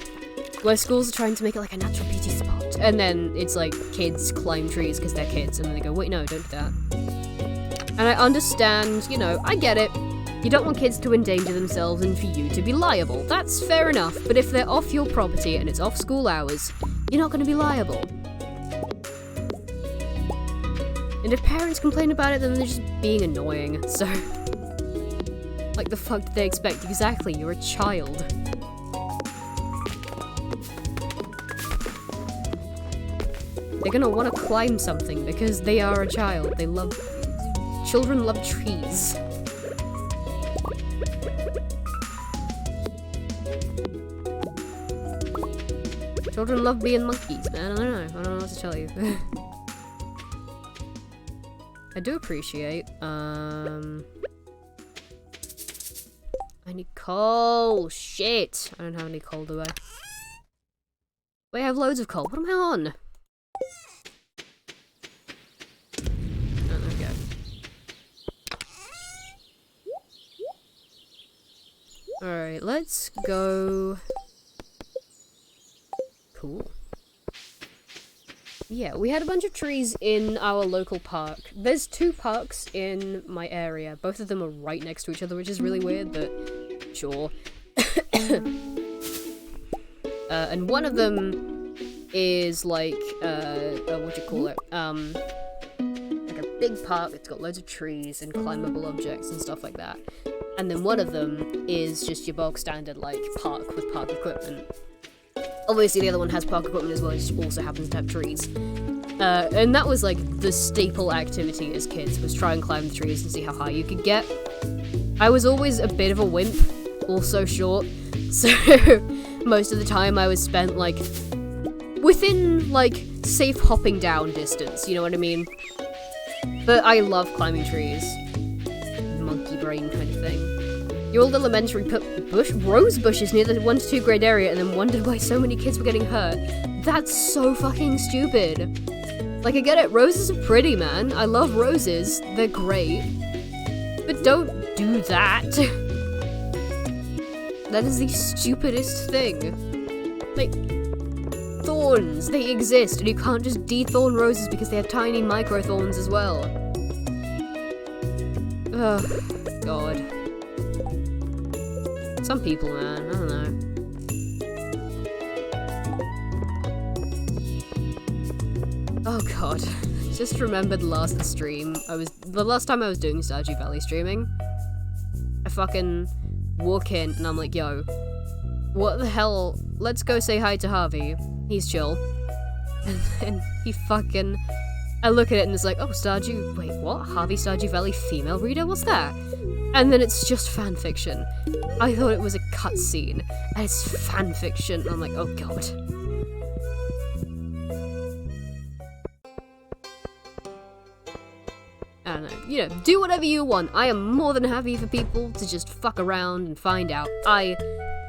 Where schools are trying to make it like a natural beauty spot. And then it's like, kids climb trees because they're kids, and then they go, wait, no, don't do that. And I understand, you know, I get it. You don't want kids to endanger themselves and for you to be liable. That's fair enough, but if they're off your property and it's off school hours, you're not going to be liable. And if parents complain about it, then they're just being annoying, so... like, the fuck did they expect? Exactly, you're a child. They're gonna want to climb something because they are a child. They love... children love trees. Children love being monkeys, man. I don't know what to tell you. I do appreciate, I need coal! Shit! I don't have any coal, do I? Wait, I have loads of coal. What am I on? Oh, there we go. Alright, let's go... Cool. Yeah, we had a bunch of trees in our local park. There's 2 parks in my area. Both of them are right next to each other, which is really weird, but sure. And one of them is like, what do you call it? Like a big park. It's got loads of trees and climbable objects and stuff like that. And then one of them is just your bog standard, like, park with park equipment. Obviously, the other one has park equipment as well, it just also happens to have trees. And that was, like, the staple activity as kids, was try and climb the trees and see how high you could get. I was always a bit of a wimp, also short, so most of the time I was spent, like, within, like, safe hopping down distance, you know what I mean? But I love climbing trees. Monkey brain kind of thing. Your old elementary put rose bushes near the 1 to 2 grade area and then wondered why so many kids were getting hurt. That's so fucking stupid. Like, I get it, roses are pretty, man. I love roses. They're great. But don't do that. That is the stupidest thing. Like, thorns, they exist, and you can't just de-thorn roses because they have tiny micro-thorns as well. Ugh, God. Some people, man, I don't know. Oh god, just remembered last stream, the last time I was doing Stardew Valley streaming, I fucking walk in and I'm like, yo, what the hell, let's go say hi to Harvey, he's chill, and then he fucking, I look at it and it's like, oh, Stardew, wait, what? Harvey Stardew Valley female reader? What's that? And then it's just fanfiction. I thought it was a cutscene, and it's fanfiction, and I'm like, oh god. I don't know, you know, do whatever you want. I am more than happy for people to just fuck around and find out. I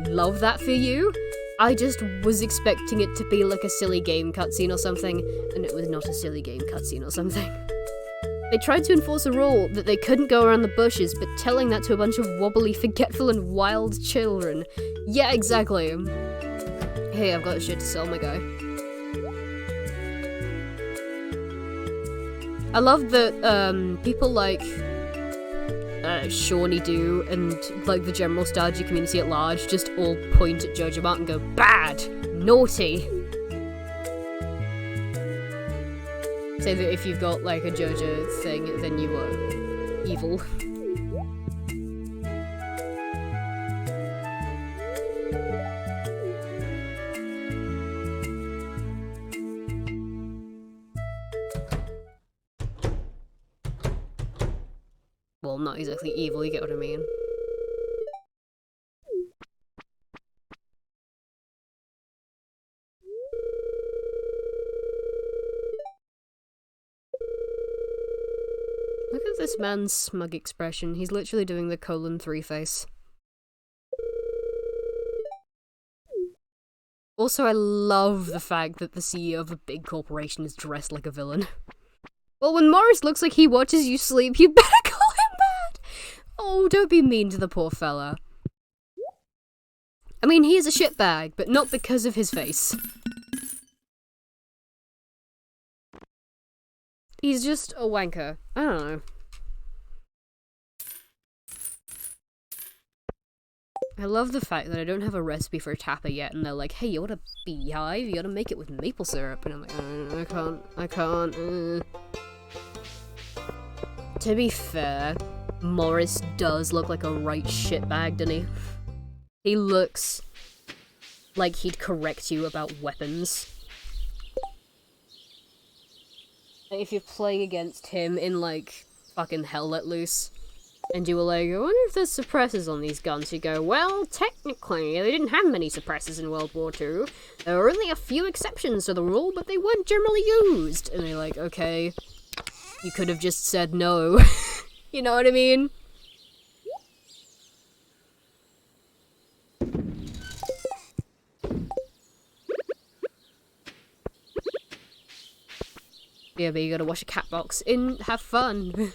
love that for you. I just was expecting it to be like a silly game cutscene or something, and it was not a silly game cutscene or something. They tried to enforce a rule that they couldn't go around the bushes, but telling that to a bunch of wobbly, forgetful, and wild children. Yeah, exactly. Hey, I've got shit to sell, my guy. I love that, people like, Shawnee Do and, like, the general Stardew community at large just all point at Jojo Mart and go, bad! Naughty! Say that if you've got, like, a Jojo thing, then you are evil. Well, not exactly evil, you get what I mean. Look at this man's smug expression. He's literally doing the :3 face. Also, I love the fact that the CEO of a big corporation is dressed like a villain. Well, when Morris looks like he watches you sleep, you better call him bad! Oh, don't be mean to the poor fella. I mean, he is a shitbag, but not because of his face. He's just a wanker. I don't know. I love the fact that I don't have a recipe for a tapper yet, and they're like, hey, you want a beehive? You gotta make it with maple syrup. And I'm like, I can't. To be fair, Morris does look like a right shitbag, doesn't he? He looks like he'd correct you about weapons. If you're playing against him in, like, fucking Hell Let Loose, and you were like, I wonder if there's suppressors on these guns, you go, well, technically, they didn't have many suppressors in World War II. There were only a few exceptions to the rule, but they weren't generally used. And you're like, okay, you could have just said no. You know what I mean? Yeah, but you gotta wash a cat box in, have fun.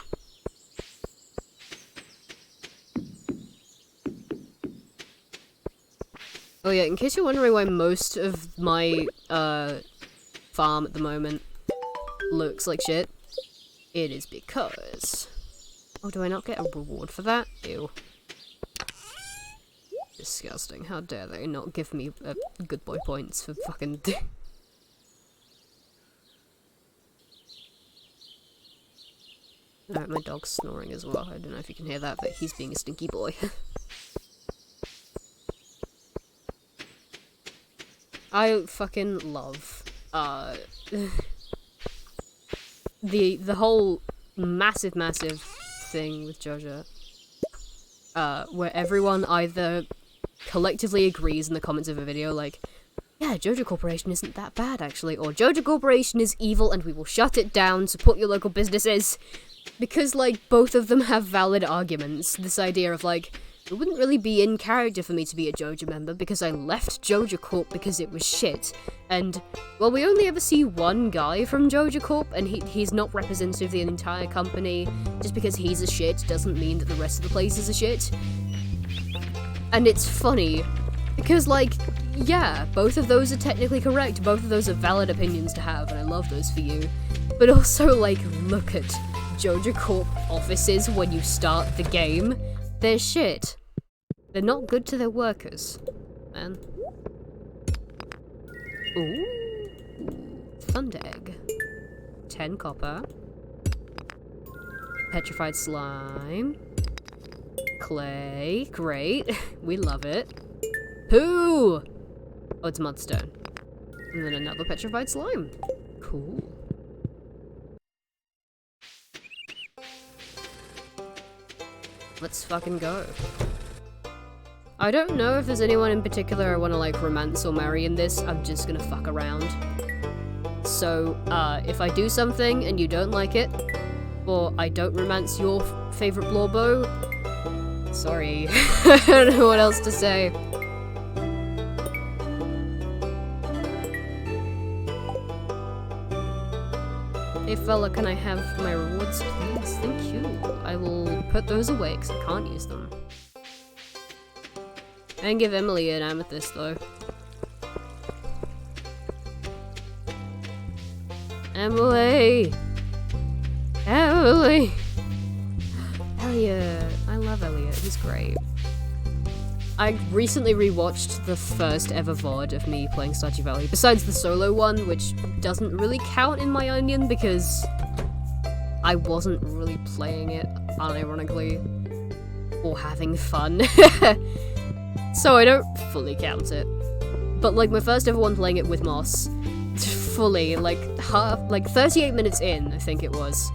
Oh yeah, in case you're wondering why most of my, farm at the moment looks like shit, it is because... Oh, do I not get a reward for that? Ew. Disgusting. How dare they not give me good boy points for fucking... Alright, my dog's snoring as well. I don't know if you can hear that, but he's being a stinky boy. I fucking love, the whole massive thing with JoJo. Where everyone either collectively agrees in the comments of a video, like, yeah, JoJo Corporation isn't that bad, actually, or JoJo Corporation is evil and we will shut it down, support your local businesses. Because, like, both of them have valid arguments. This idea of, like, it wouldn't really be in character for me to be a JoJo member because I left JoJo Corp because it was shit. And, well, we only ever see one guy from JoJo Corp, and he's not representative of the entire company. Just because he's a shit doesn't mean that the rest of the place is a shit. And it's funny, because, like, yeah, both of those are technically correct, both of those are valid opinions to have, and I love those for you. But also, like, look at JoJo Corp offices when you start the game. They're shit. They're not good to their workers, man. Ooh. Thunder egg. 10 copper. Petrified slime. Clay. Great. We love it. Poo! Oh, it's mudstone. And then another petrified slime. Cool. Let's fucking go. I don't know if there's anyone in particular I want to, like, romance or marry in this. I'm just gonna fuck around. So, if I do something and you don't like it, or I don't romance your favorite Blorbo, sorry. I don't know what else to say. Hey fella, can I have my rewards, please? Thank you. I will put those away because I can't use them. And give Emily an amethyst, though. Emily! Emily! Elliot! I love Elliot, he's great. I recently rewatched the first ever VOD of me playing Stardew Valley, besides the solo one, which doesn't really count in my onion because I wasn't really playing it, unironically, or having fun. So I don't fully count it. But, like, my first ever one playing it with Moss, fully, like, 38 minutes in, I think it was,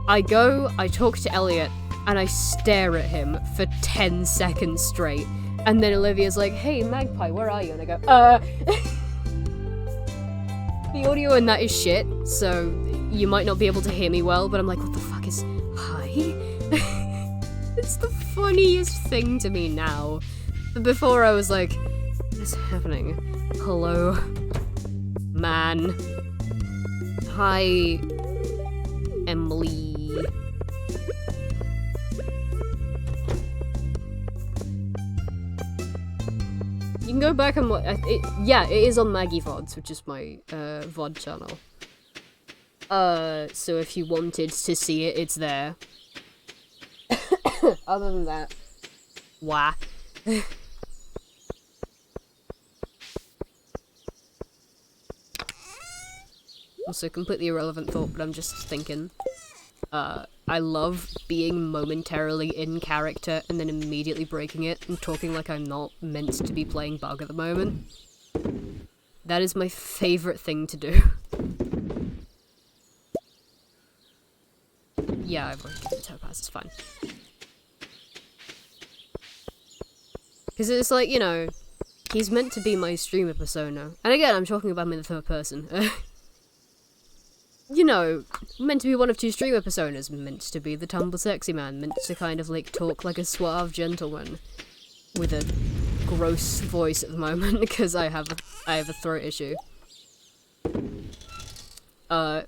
I talk to Elliot, and I stare at him for 10 seconds straight. And then Olivia's like, hey, Magpie, where are you? And I go, The audio in that is shit, so you might not be able to hear me well, but I'm like, what the fuck is... Hi? It's the funniest thing to me now. But before I was like, what's happening? Hello? Man. Hi, Emily. You can go back and watch. Yeah, it is on MaggieVODS, which is my VOD channel. So if you wanted to see it, it's there. Other than that, wah. Also, completely irrelevant thought, but I'm just thinking. I love being momentarily in character and then immediately breaking it and talking like I'm not meant to be playing Bug at the moment. That is my favorite thing to do. Yeah, I've already given it a pass, it's fine. Because it's like, you know, he's meant to be my streamer persona. And again, I'm talking about him in the third person. You know, meant to be one of two streamer personas, meant to be the Tumble Sexy Man, meant to kind of, like, talk like a suave gentleman with a gross voice at the moment, because I have a throat issue. And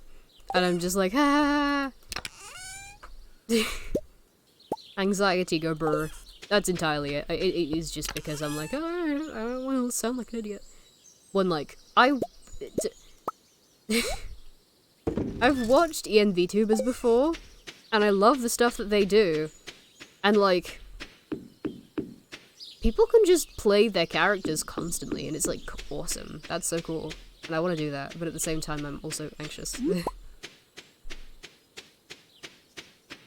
I'm just like, ah. Anxiety go brr. That's entirely it. It is just because I'm like, oh, I don't want to sound like an idiot. When, like, I've watched ENVTubers before, and I love the stuff that they do. And, like, people can just play their characters constantly, and it's, like, awesome. That's so cool. And I want to do that, but at the same time, I'm also anxious.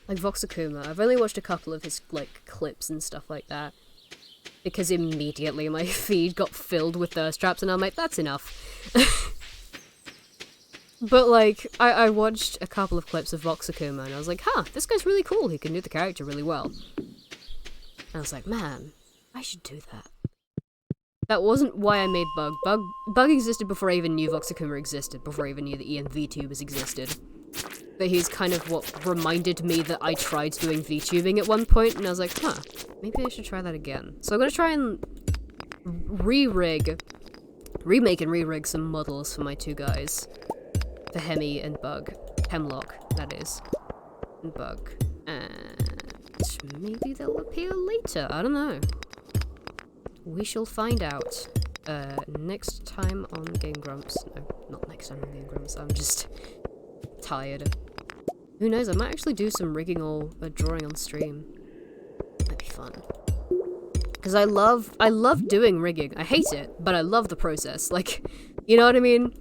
Like Voxakuma, I've only watched a couple of his, like, clips and stuff like that. Because immediately my feed got filled with thirst traps and I'm like, that's enough. But, like, I watched a couple of clips of Voxakuma and I was like, huh, this guy's really cool, he can do the character really well. And I was like, man, I should do that. That wasn't why I made Bug. Bug existed before I even knew Voxakuma existed, before I even knew that VTubers existed. But he's kind of what reminded me that I tried doing VTubing at one point, and I was like, huh, maybe I should try that again. So I'm gonna try and remake and re-rig some models for my two guys. For Hemi and Bug. Hemlock, that is. And Bug. And maybe they'll appear later, I don't know. We shall find out. Next time on Game Grumps. No, not next time on Game Grumps, I'm just tired. Who knows, I might actually do some rigging or drawing on stream. That'd be fun. Because I love doing rigging. I hate it, but I love the process. Like, you know what I mean?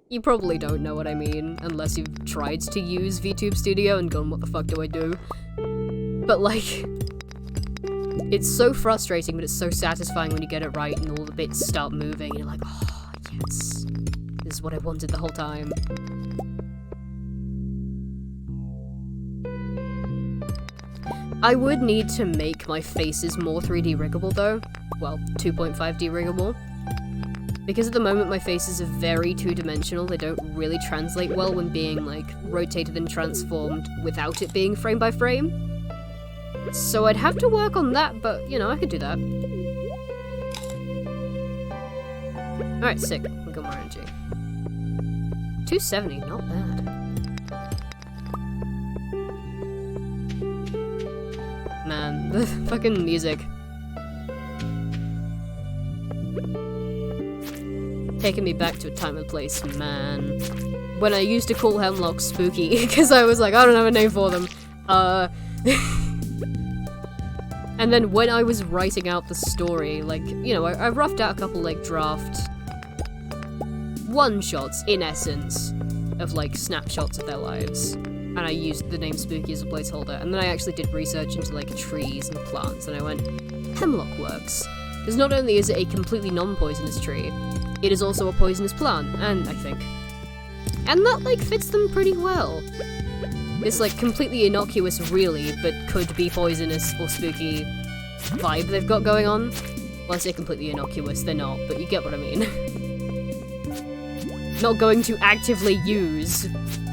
You probably don't know what I mean, unless you've tried to use VTube Studio and gone, what the fuck do I do? But like, it's so frustrating, but it's so satisfying when you get it right and all the bits start moving and you're like, oh, yes. This is what I wanted the whole time. I would need to make my faces more 3D riggable though. Well, 2.5D riggable. Because at the moment my faces are very two-dimensional, they don't really translate well when being, like, rotated and transformed without it being frame by frame. So I'd have to work on that, but, you know, I could do that. Alright, sick. We got more energy. 270, not bad. Man, the fucking music. Taking me back to a time and place, man. When I used to call Hemlocks spooky, because I was like, I don't have a name for them. And then when I was writing out the story, like, you know, I roughed out a couple, like, draft one-shots, in essence, of, like, snapshots of their lives. And I used the name Spooky as a placeholder, and then I actually did research into, like, trees and plants, and I went, Hemlock works. Because not only is it a completely non-poisonous tree, it is also a poisonous plant, and I think. And that, like, fits them pretty well. It's, like, completely innocuous, really, but could be poisonous or spooky vibe they've got going on. Well, I say completely innocuous, they're not, but you get what I mean. Not going to actively use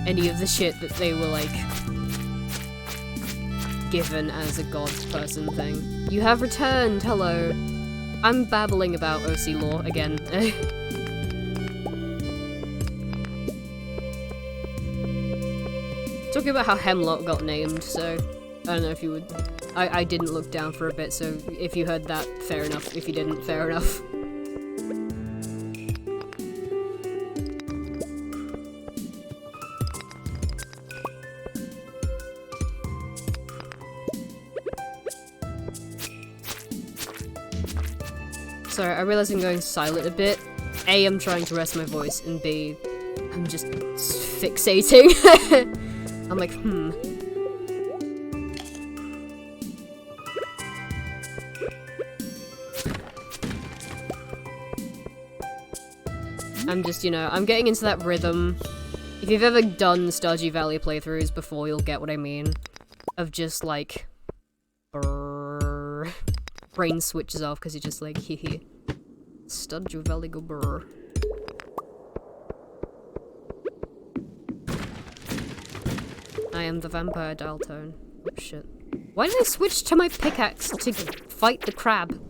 any of the shit that they were, like, given as a god person thing. You have returned, hello. I'm babbling about OC lore again. Talking about how Hemlock got named, so I don't know if you would. I didn't look down for a bit, so if you heard that, fair enough. If you didn't, fair enough. Sorry, I realize I'm going silent a bit. A, I'm trying to rest my voice, and B, I'm just fixating. I'm like, I'm just, you know, I'm getting into that rhythm. If you've ever done Stardew Valley playthroughs before, you'll get what I mean. Of just, like, brrr. Brain switches off because you're just like, hee. Stardew Valley go brrr. I am the vampire dial tone. Oh shit. Why did I switch to my pickaxe to fight the crab?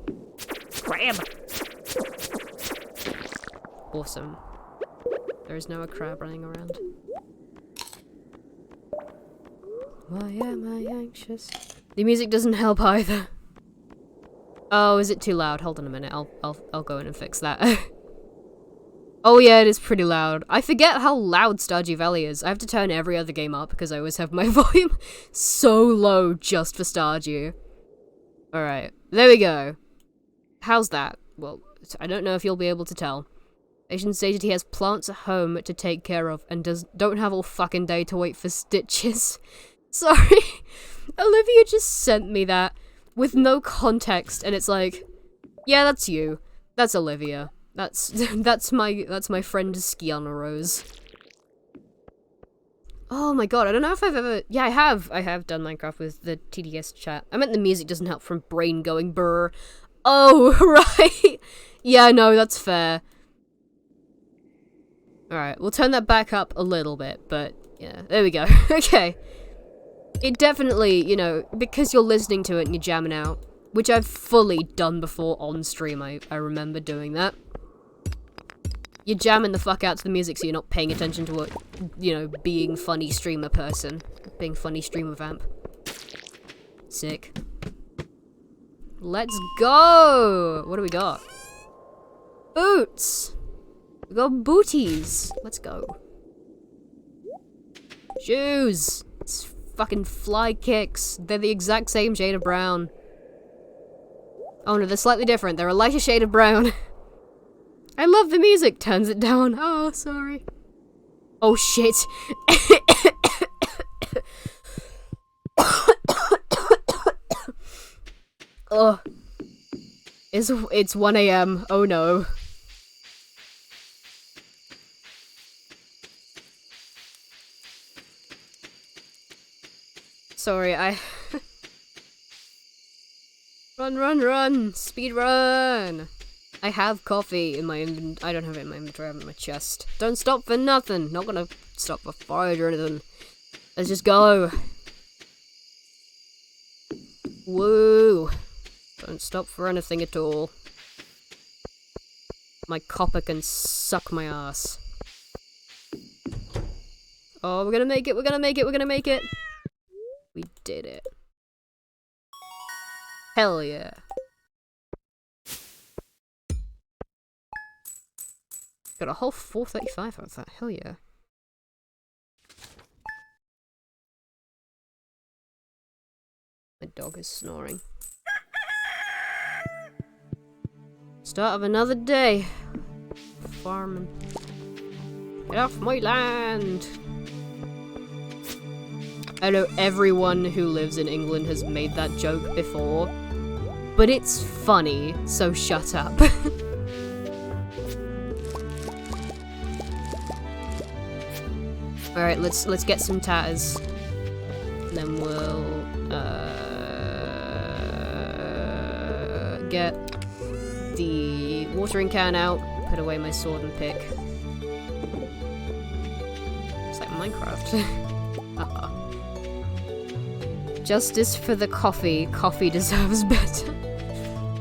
Crab! Awesome. There is now a crab running around. Why am I anxious? The music doesn't help either. Oh, is it too loud? Hold on a minute. I'll go in and fix that. Oh yeah, it is pretty loud. I forget how loud Stardew Valley is. I have to turn every other game up because I always have my volume so low just for Stardew. Alright, there we go. How's that? Well, I don't know if you'll be able to tell. Asian stated he has plants at home to take care of and don't have all fucking day to wait for stitches. Sorry. Olivia just sent me that with no context, and it's like, yeah, that's you. That's Olivia. That's my friend Skiana Rose. Oh my god, I don't know if I've ever... Yeah, I have done Minecraft with the TDS chat. I meant the music doesn't help from brain going brr. Oh, right. Yeah, no, that's fair. Alright, we'll turn that back up a little bit, but yeah, there we go. Okay. It definitely, you know, because you're listening to it and you're jamming out, which I've fully done before on stream, I remember doing that. You're jamming the fuck out to the music so you're not paying attention to what, you know, being funny streamer person. Being funny streamer vamp. Sick. Let's go! What do we got? Boots! We got booties! Let's go. Shoes! It's fucking fly kicks. They're the exact same shade of brown. Oh no, they're slightly different. They're a lighter shade of brown. I love the music. Turns it down. Oh, sorry. Oh shit. Oh. It's 1 AM. Oh no. Sorry, Run! Speed run! I have coffee in my I don't have it in my inventory, I have it in my chest. Don't stop for nothing! Not gonna stop for fire or anything. Let's just go! Woo! Don't stop for anything at all. My copper can suck my ass. Oh, we're gonna make it! We did it. Hell yeah. Got a whole 435 out of that. Hell yeah. My dog is snoring. Start of another day. Farming. Get off my land! I know everyone who lives in England has made that joke before, but it's funny, so shut up. Alright, let's get some tatters. And then we'll get the watering can out, put away my sword and pick. It's like Minecraft. Justice for the coffee. Coffee deserves better.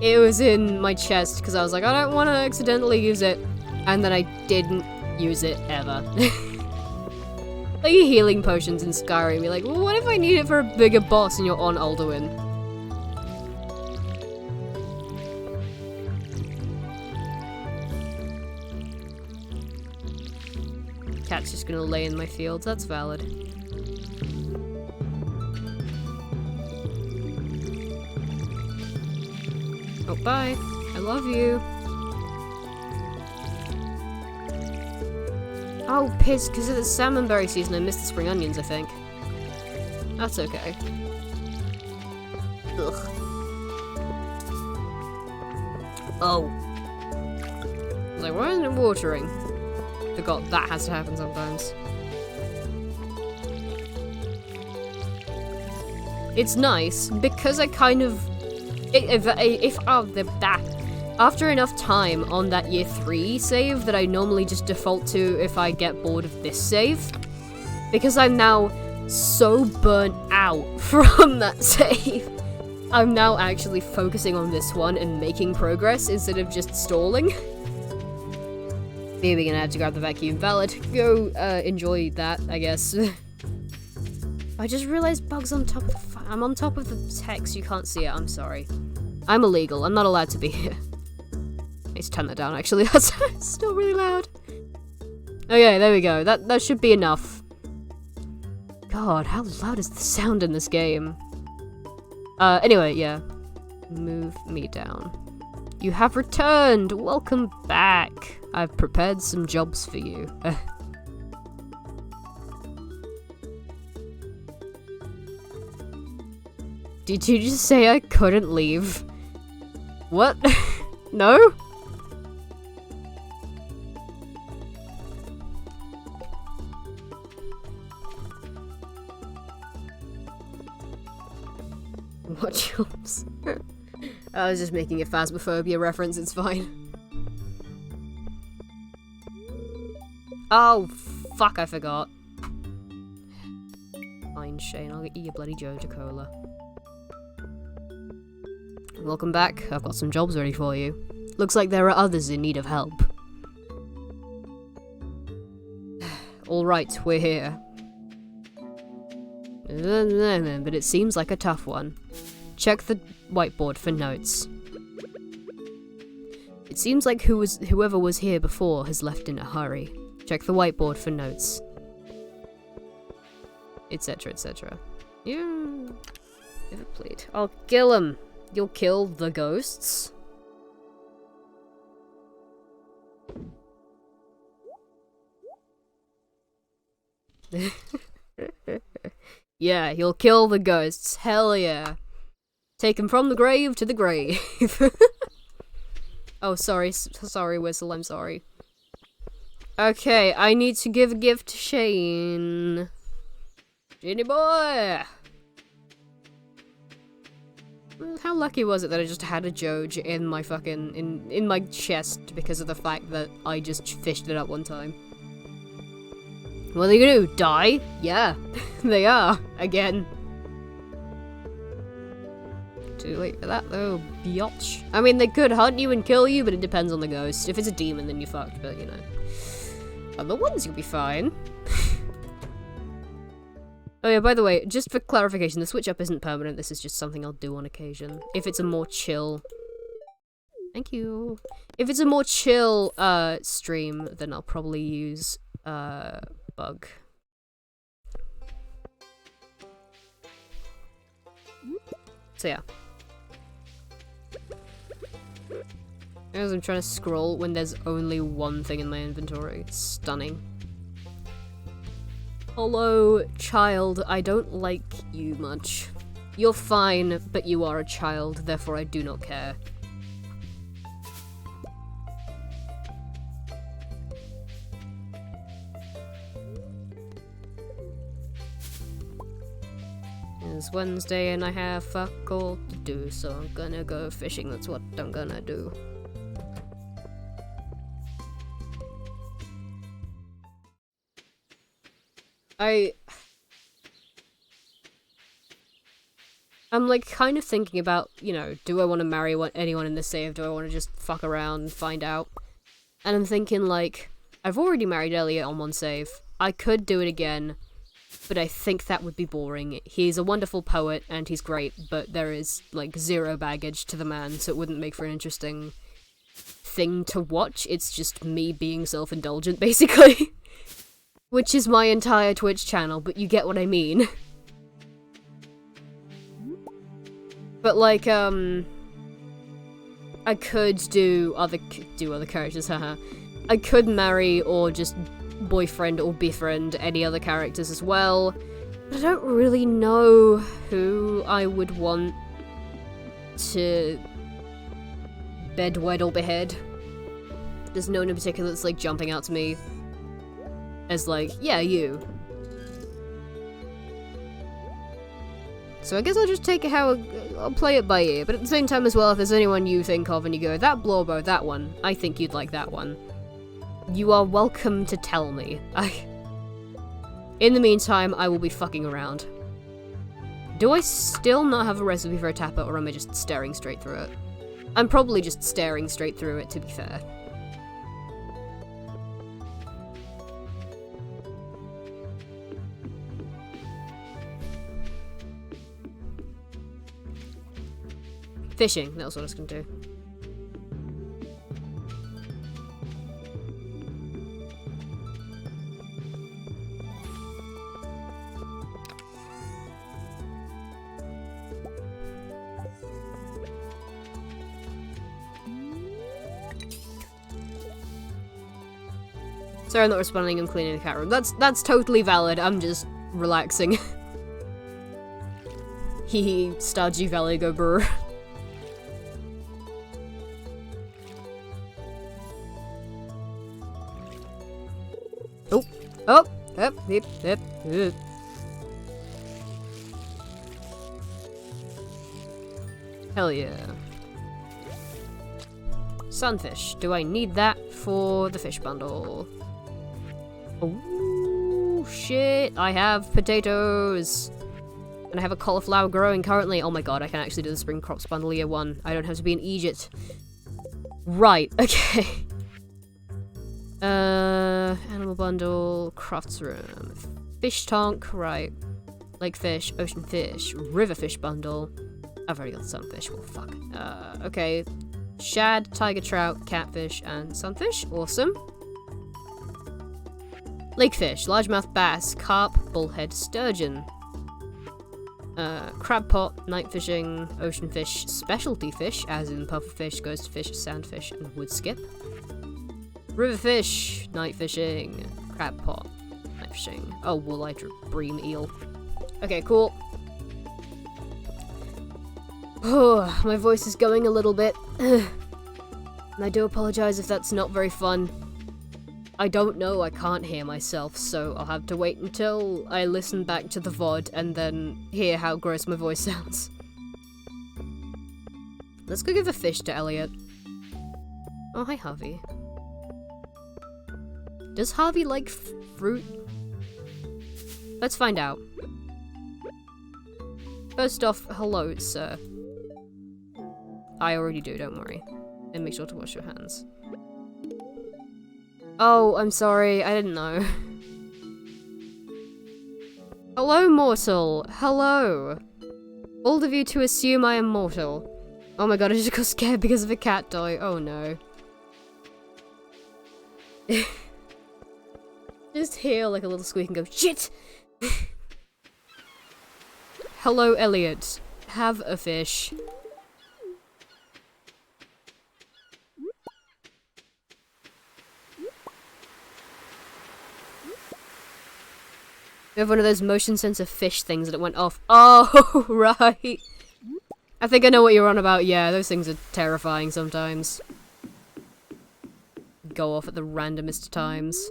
It was in my chest because I was like, I don't want to accidentally use it. And then I didn't use it ever. Like healing potions in Skyrim. You're like, well, what if I need it for a bigger boss and you're on Alduin? Cat's just gonna lay in my fields. That's valid. Oh, bye. I love you. Oh, piss, because of the salmonberry season, I missed the spring onions, I think. That's okay. Ugh. Oh. I was like, why isn't it watering? Forgot that has to happen sometimes. It's nice, because I kind of... After enough time on that year 3 save that I normally just default to if I get bored of this save, because I'm now so burnt out from that save, I'm now actually focusing on this one and making progress instead of just stalling. Maybe we're gonna have to grab the vacuum. Valid. Go enjoy that, I guess. I just realized bugs on top of the I'm on top of the text, you can't see it, I'm sorry. I'm illegal, I'm not allowed to be here. I need to turn that down, actually, that's still really loud. Okay, there we go, that should be enough. God, how loud is the sound in this game? Anyway, yeah. Move me down. You have returned! Welcome back! I've prepared some jobs for you. Did you just say I couldn't leave? What? No? What jumps? I was just making a Phasmophobia reference, it's fine. Oh, fuck, I forgot. Fine, Shane, I'll get you your bloody Joja Cola. Welcome back, I've got some jobs ready for you. Looks like there are others in need of help. Alright, we're here. But it seems like a tough one. Check the whiteboard for notes. It seems like whoever was here before has left in a hurry. Check the whiteboard for notes. Etc, etc. Yeah. If it played. I'll kill him. You'll kill the ghosts? Yeah, you'll kill the ghosts. Hell yeah. Take him from the grave to the grave. Oh, sorry, Whistle, I'm sorry. Okay, I need to give a gift to Shane. Genie boy! How lucky was it that I just had a Joj in my fucking, in my chest because of the fact that I just fished it up one time. What are they gonna do? Die? Yeah, they are. Again. Too late for that though, biatch. I mean, they could hunt you and kill you, but it depends on the ghost. If it's a demon, then you're fucked, but you know. Other ones, you'll be fine. Oh yeah, by the way, just for clarification, the switch up isn't permanent, this is just something I'll do on occasion. If it's a more chill... Thank you. If it's a more chill, stream, then I'll probably use, Bug. So yeah. As I'm trying to scroll when there's only one thing in my inventory. It's stunning. Hello, child. I don't like you much. You're fine, but you are a child, therefore I do not care. It's Wednesday and I have fuck all to do, so I'm gonna go fishing. That's what I'm gonna do. I'm like kind of thinking about, you know, do I want to marry anyone in this save? Do I want to just fuck around and find out? And I'm thinking like, I've already married Elliot on one save. I could do it again, but I think that would be boring. He's a wonderful poet and he's great, but there is like zero baggage to the man, so it wouldn't make for an interesting thing to watch. It's just me being self-indulgent, basically. Which is my entire Twitch channel, but you get what I mean. But like, I could do other characters, haha. I could marry or just boyfriend or befriend any other characters as well. But I don't really know who I would want to bedwed or behead. There's no one in particular that's like jumping out to me as like, yeah, you. So I guess I'll just take it how I'll play it by ear, but at the same time as well, if there's anyone you think of and you go, that Blorbo, that one, I think you'd like that one. You are welcome to tell me. In the meantime, I will be fucking around. Do I still not have a recipe for a tapper, or am I just staring straight through it? I'm probably just staring straight through it, to be fair. Fishing, that was what I was gonna do. Sorry I'm not responding, I'm cleaning the cat room. That's totally valid, I'm just relaxing. Hee Stardew Valley go brr. Oh! Oh! Yep, yep, yep, yep. Hell yeah. Sunfish. Do I need that for the fish bundle? Oh shit! I have potatoes! And I have a cauliflower growing currently. Oh my god, I can actually do the spring crops bundle year 1. I don't have to be in Egypt. Right, okay. Animal bundle, crafts room, fish tank, right. Lake fish, ocean fish, river fish bundle. I've already got sunfish, well fuck. Okay. Shad, tiger trout, catfish, and sunfish. Awesome. Lake fish, largemouth bass, carp, bullhead, sturgeon. Crab pot, night fishing, ocean fish, specialty fish, as in pufferfish, ghostfish, sandfish, and wood skip. River fish, night fishing, crab pot, night fishing. Oh, walleye, bream eel. Okay, cool. Oh, my voice is going a little bit. And I do apologize if that's not very fun. I don't know, I can't hear myself, so I'll have to wait until I listen back to the VOD and then hear how gross my voice sounds. Let's go give a fish to Elliot. Oh, hi Harvey. Does Harvey like fruit? Let's find out. First off, hello, sir. I already do, don't worry. And make sure to wash your hands. Oh, I'm sorry, I didn't know. Hello, mortal. Hello. All of you to assume I am mortal. Oh my god, I just got scared because of a cat toy. Oh no. Just hear like a little squeak and go, shit! Hello, Elliot. Have a fish. We have one of those motion sensor fish things that went off. Oh, right. I think I know what you're on about. Yeah, those things are terrifying sometimes. Go off at the randomest times.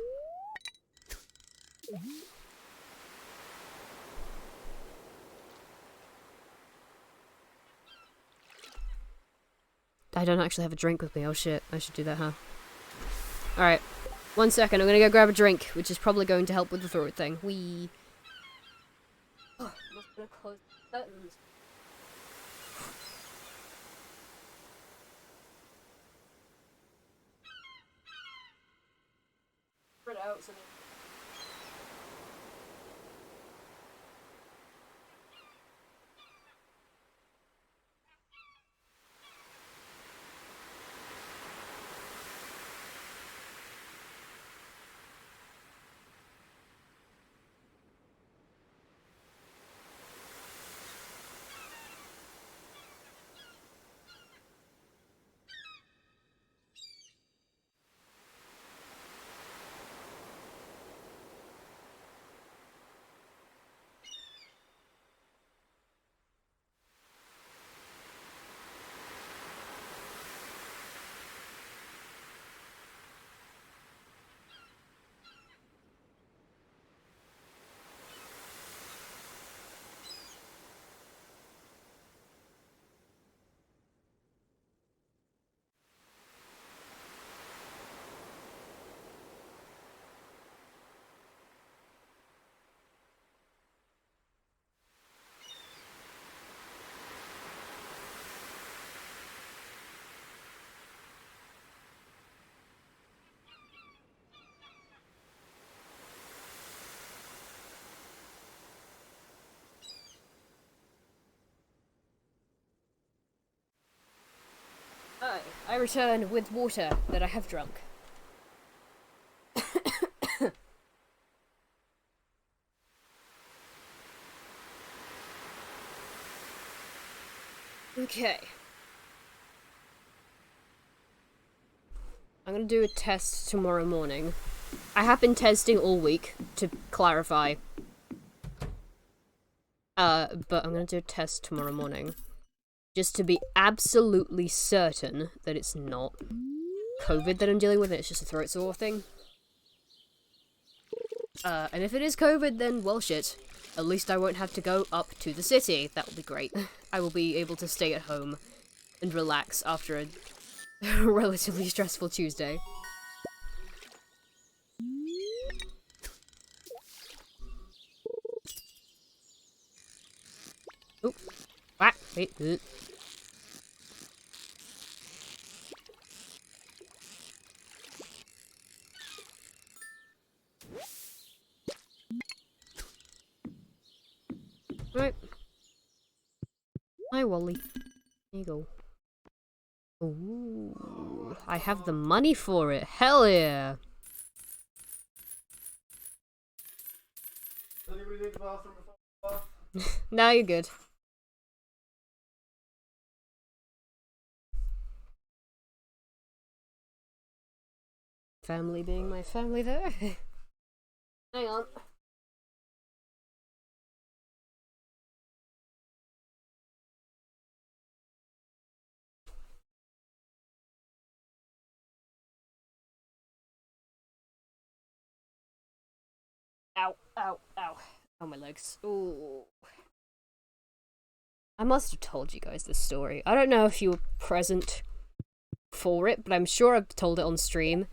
I don't actually have a drink with me. Oh shit, I should do that, huh? Alright. 1 second, I'm gonna go grab a drink, which is probably going to help with the throat thing. Wee. Oh, I'm not gonna close the curtains. Spread out so Hi, I return with water that I have drunk. Okay. I'm gonna do a test tomorrow morning. I have been testing all week, to clarify. But I'm gonna do a test tomorrow morning. Just to be absolutely certain that it's not COVID that I'm dealing with, and it's just a throat sore thing. And if it is COVID, then, well, shit. At least I won't have to go up to the city. That will be great. I will be able to stay at home and relax after a relatively stressful Tuesday. Oop. Ah, wait. Right. Hi, Wally. There you go. Ooh, I have the money for it. Hell yeah! Now you're good. Family being my family there. Hang on. Ow, ow, ow. Oh, my legs. Ooh. I must have told you guys this story. I don't know if you were present for it, but I'm sure I've told it on stream.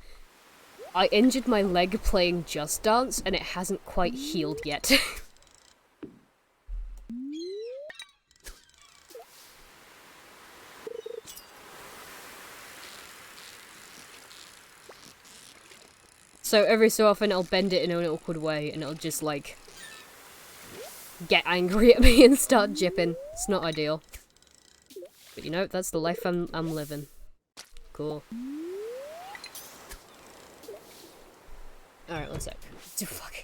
I injured my leg playing Just Dance, and it hasn't quite healed yet. So every so often I'll bend it in an awkward way, and it'll just, like, get angry at me and start jipping. It's not ideal. But you know, that's the life I'm living. Cool. Alright, one sec. Oh, fuck.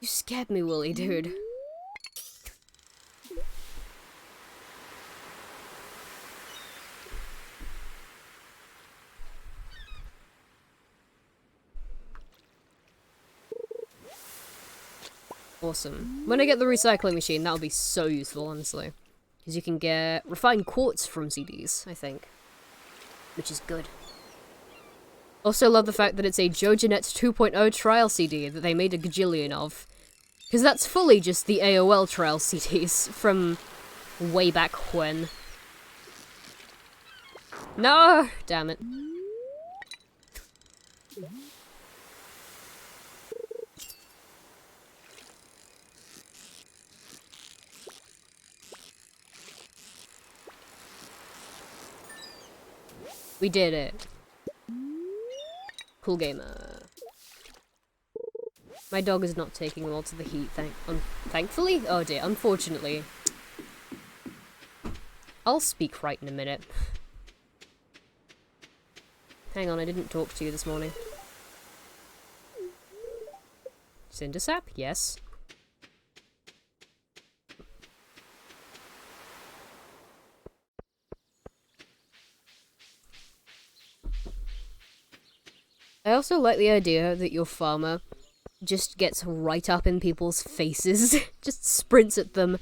You scared me, Willy, dude. Awesome. When I get the recycling machine, that'll be so useful, honestly. Because you can get refined quartz from CDs, I think. Which is good. Also love the fact that it's a JoJoNet 2.0 trial CD that they made a gajillion of. Because that's fully just the AOL trial CDs from way back when. No! Damn it. We did it. Cool gamer. My dog is not taking well to the heat, thankfully? Oh dear, unfortunately. I'll speak right in a minute. Hang on, I didn't talk to you this morning. Cindersap? Yes. I also like the idea that your farmer just gets right up in people's faces, just sprints at them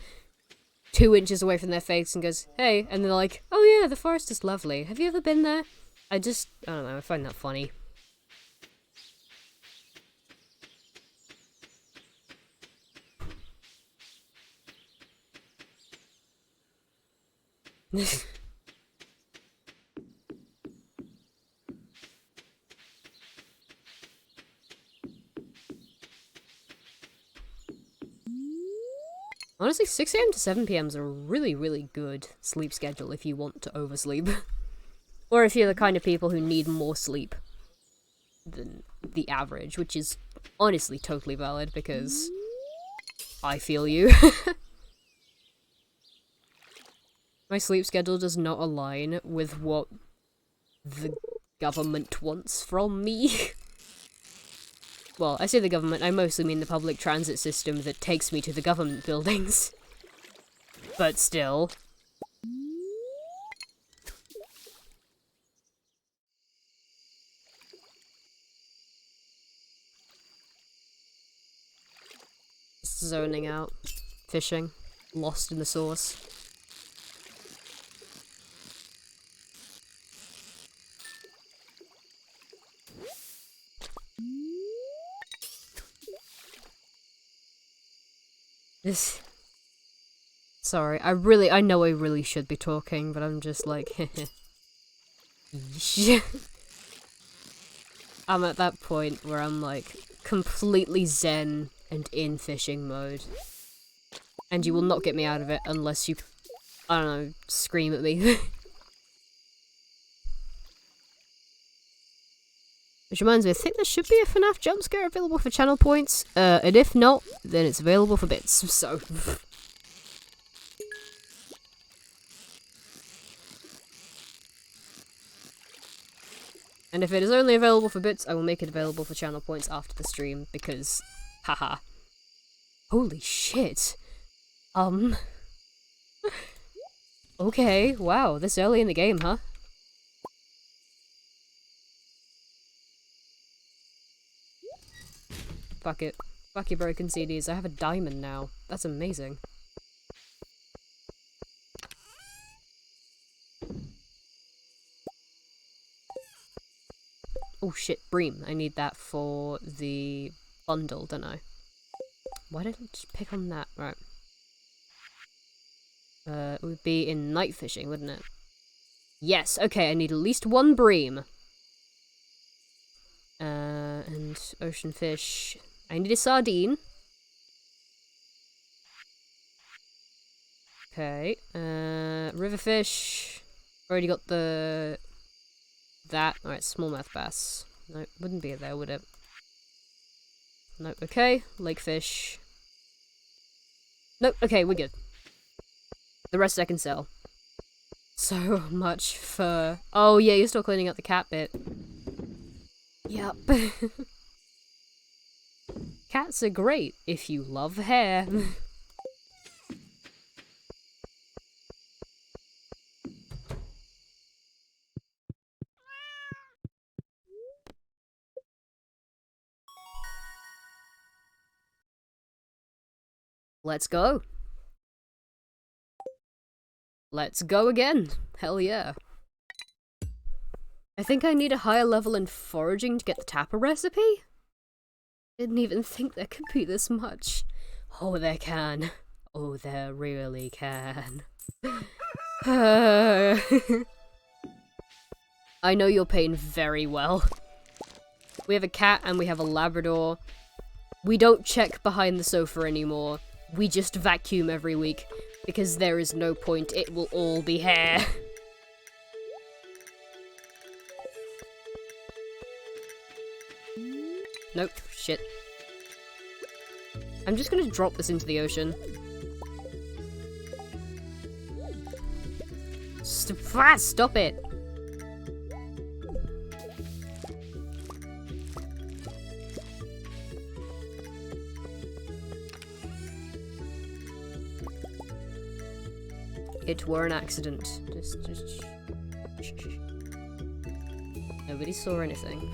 2 inches away from their face and goes, hey, and they're like, oh yeah, the forest is lovely. Have you ever been there? I don't know, I find that funny. Honestly, 6 AM to 7 PM is a really, really good sleep schedule if you want to oversleep. Or if you're the kind of people who need more sleep than the average, which is honestly totally valid because I feel you. My sleep schedule does not align with what the government wants from me. Well, I say the government, I mostly mean the public transit system that takes me to the government buildings. But still. Zoning out. Fishing. lost in the sauce. This... Sorry, I know I really should be talking, but I'm just like, I'm at that point where I'm like, completely zen and in fishing mode. And you will not get me out of it unless you, I don't know, scream at me. Which reminds me, I think there should be a FNAF jump scare available for channel points, and if not, then it's available for bits, so... And if it is only available for bits, I will make it available for channel points after the stream, because... haha. Holy shit! Okay, wow, this early in the game, huh? Fuck it. Fuck your broken CDs, I have a diamond now. That's amazing. Oh shit, bream. I need that for the bundle, don't I? Why didn't I just pick on that? Right. It would be in night fishing, wouldn't it? Yes, okay, I need at least one bream. And ocean fish. I need a sardine. Okay, river fish. Already got the... that. Alright, smallmouth bass. No, wouldn't be there, would it? Nope, okay. Lake fish. Nope, okay, we're good. The rest I can sell. So much fur. Oh yeah, you're still cleaning up the cat bit. Yep. Cats are great if you love hair. Let's go. Let's go again. Hell yeah. I think I need a higher level in foraging to get the tapper recipe? Didn't even think there could be this much. Oh, there can. Oh, there really can. I know your pain very well. We have a cat and we have a Labrador. We don't check behind the sofa anymore. We just vacuum every week. Because there is no point, it will all be hair. Nope, shit. I'm just gonna drop this into the ocean. Stop it! It were an accident. Just... Nobody saw anything.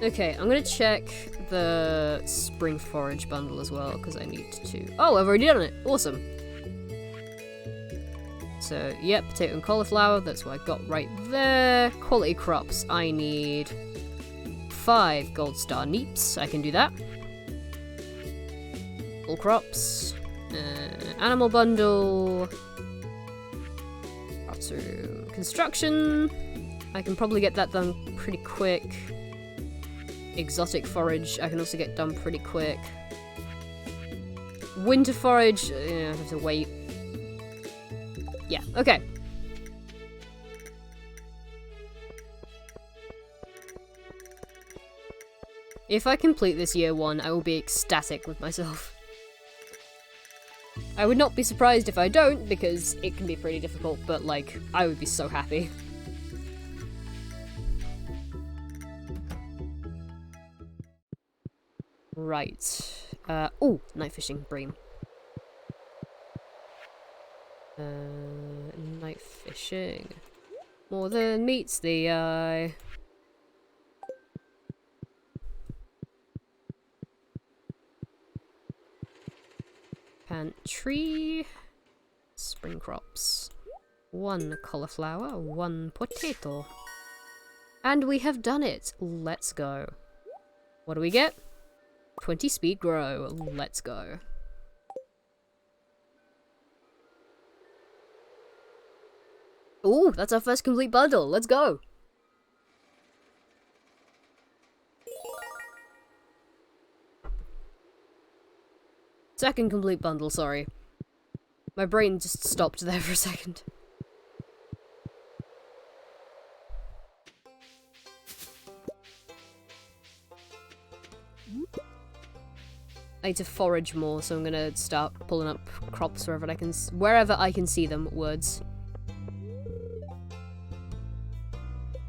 Okay, I'm gonna check the spring forage bundle as well, because I need to... Oh, I've already done it! Awesome! So, yep, potato and cauliflower, that's what I got right there. Quality crops, I need 5 gold star neeps, I can do that. All crops. Animal bundle. Bathroom construction. I can probably get that done pretty quick. Exotic forage, I can also get done pretty quick. Winter forage, I have to wait. Yeah, okay. If I complete this year 1, I will be ecstatic with myself. I would not be surprised if I don't, because it can be pretty difficult, but like, I would be so happy. Right. Oh, night fishing, bream. Night fishing. More than meets the eye. tree. Spring crops. 1 cauliflower, 1 potato. And we have done it! Let's go. What do we get? 20 speed grow. Let's go. Ooh, that's our first complete bundle. Let's go! Second complete bundle, sorry. My brain just stopped there for a second. I need to forage more, so I'm gonna start pulling up crops wherever I can see them. Words.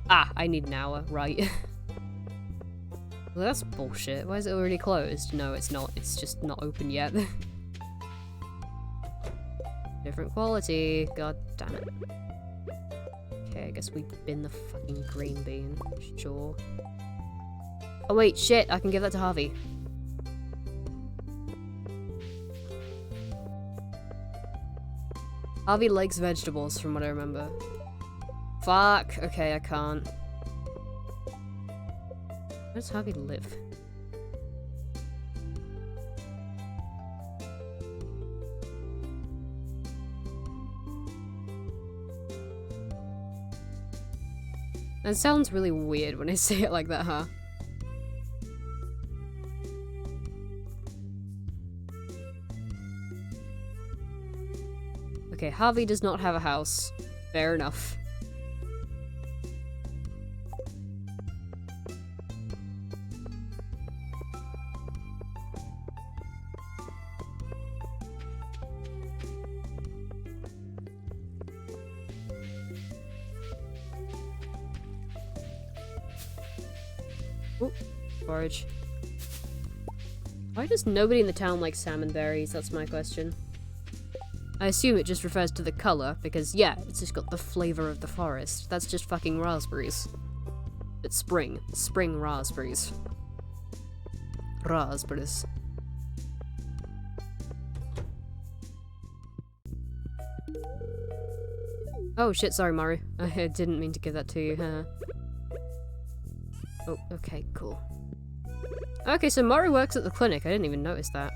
Ah, I need an hour, right. Well, that's bullshit. Why is it already closed? No, it's not. It's just not open yet. Different quality. God damn it. Okay, I guess we bin the fucking green bean. Sure. Oh wait, shit! I can give that to Harvey. Harvey likes vegetables, from what I remember. Fuck! Okay, I can't. Where does Harvey live? That sounds really weird when I say it like that, huh? Okay, Harvey does not have a house. Fair enough. Ooh, forage. Why does nobody in the town like salmon berries? That's my question. I assume it just refers to the colour, because yeah, it's just got the flavour of the forest. That's just fucking raspberries. It's spring. Spring raspberries. Raspberries. Oh shit, sorry Mario. I didn't mean to give that to you, huh? Oh, okay, cool. Okay, so Mario works at the clinic. I didn't even notice that.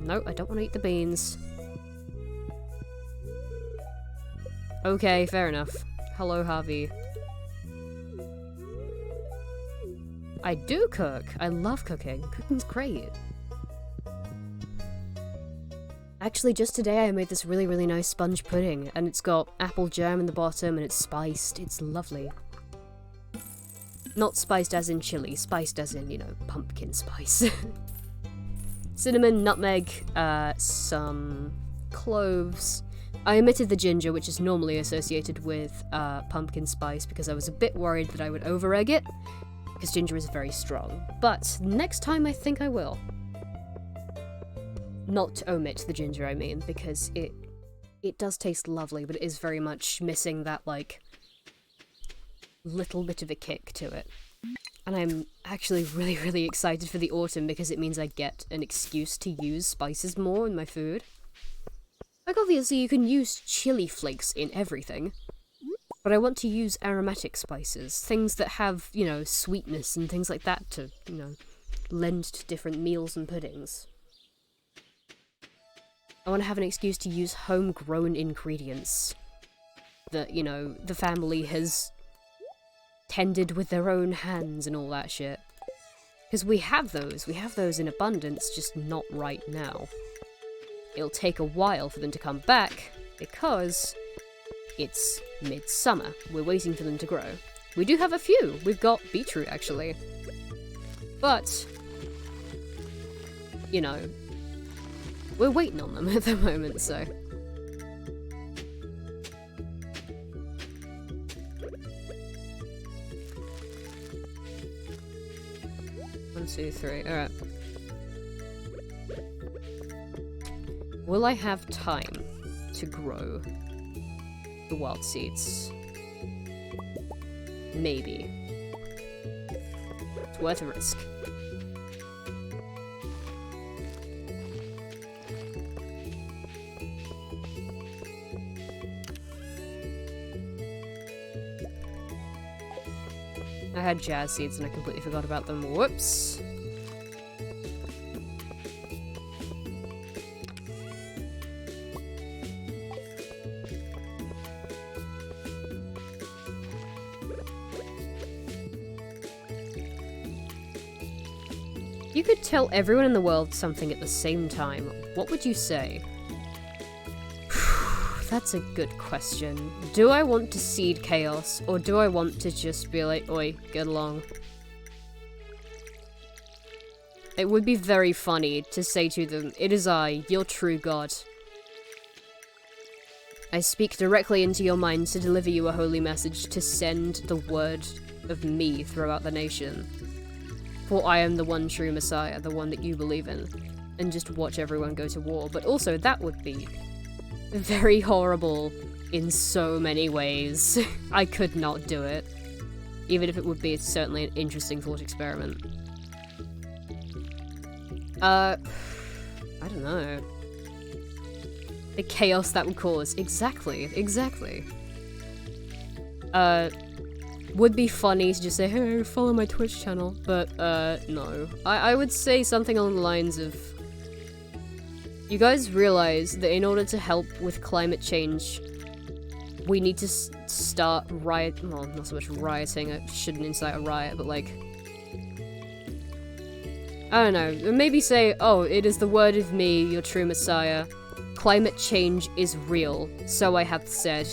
No, I don't want to eat the beans. Okay, fair enough. Hello, Harvey. I do cook. I love cooking. Cooking's great. Actually, just today I made this really, really nice sponge pudding, and it's got apple jam in the bottom, and it's spiced. It's lovely. Not spiced as in chili, spiced as in, you know, pumpkin spice. Cinnamon, nutmeg, some cloves. I omitted the ginger, which is normally associated with pumpkin spice, because I was a bit worried that I would over-egg it, because ginger is very strong. But next time I think I will. Not omit the ginger, I mean, because it does taste lovely, but it is very much missing that, like, little bit of a kick to it. And I'm actually really, really excited for the autumn because it means I get an excuse to use spices more in my food. Like, obviously you can use chili flakes in everything, but I want to use aromatic spices, things that have, you know, sweetness and things like that to, you know, lend to different meals and puddings. I want to have an excuse to use homegrown ingredients that, you know, the family has tended with their own hands and all that shit. Because we have those in abundance, just not right now. It'll take a while for them to come back, because it's midsummer. We're waiting for them to grow. We do have a few. We've got beetroot, actually. But, you know, we're waiting on them at the moment, so... One, two, three. Alright. Will I have time to grow the wild seeds? Maybe. It's worth a risk. I had jazz seeds and I completely forgot about them. Whoops. You could tell everyone in the world something at the same time. What would you say? That's a good question. Do I want to seed chaos, or do I want to just be like, oi, get along? It would be very funny to say to them, it is I, your true god. I speak directly into your mind to deliver you a holy message to send the word of me throughout the nation. For I am the one true Messiah, the one that you believe in. And just watch everyone go to war. But also, that would be very horrible in so many ways. I could not do it. Even if it would be certainly an interesting thought experiment. I don't know. The chaos that would cause. Exactly. Would be funny to just say, hey, follow my Twitch channel, but, no. I would say something along the lines of, you guys realize that in order to help with climate change, we need to start well, not so much rioting, I shouldn't incite a riot, but like, I don't know, maybe say, oh, it is the word of me, your true Messiah. Climate change is real, so I have said.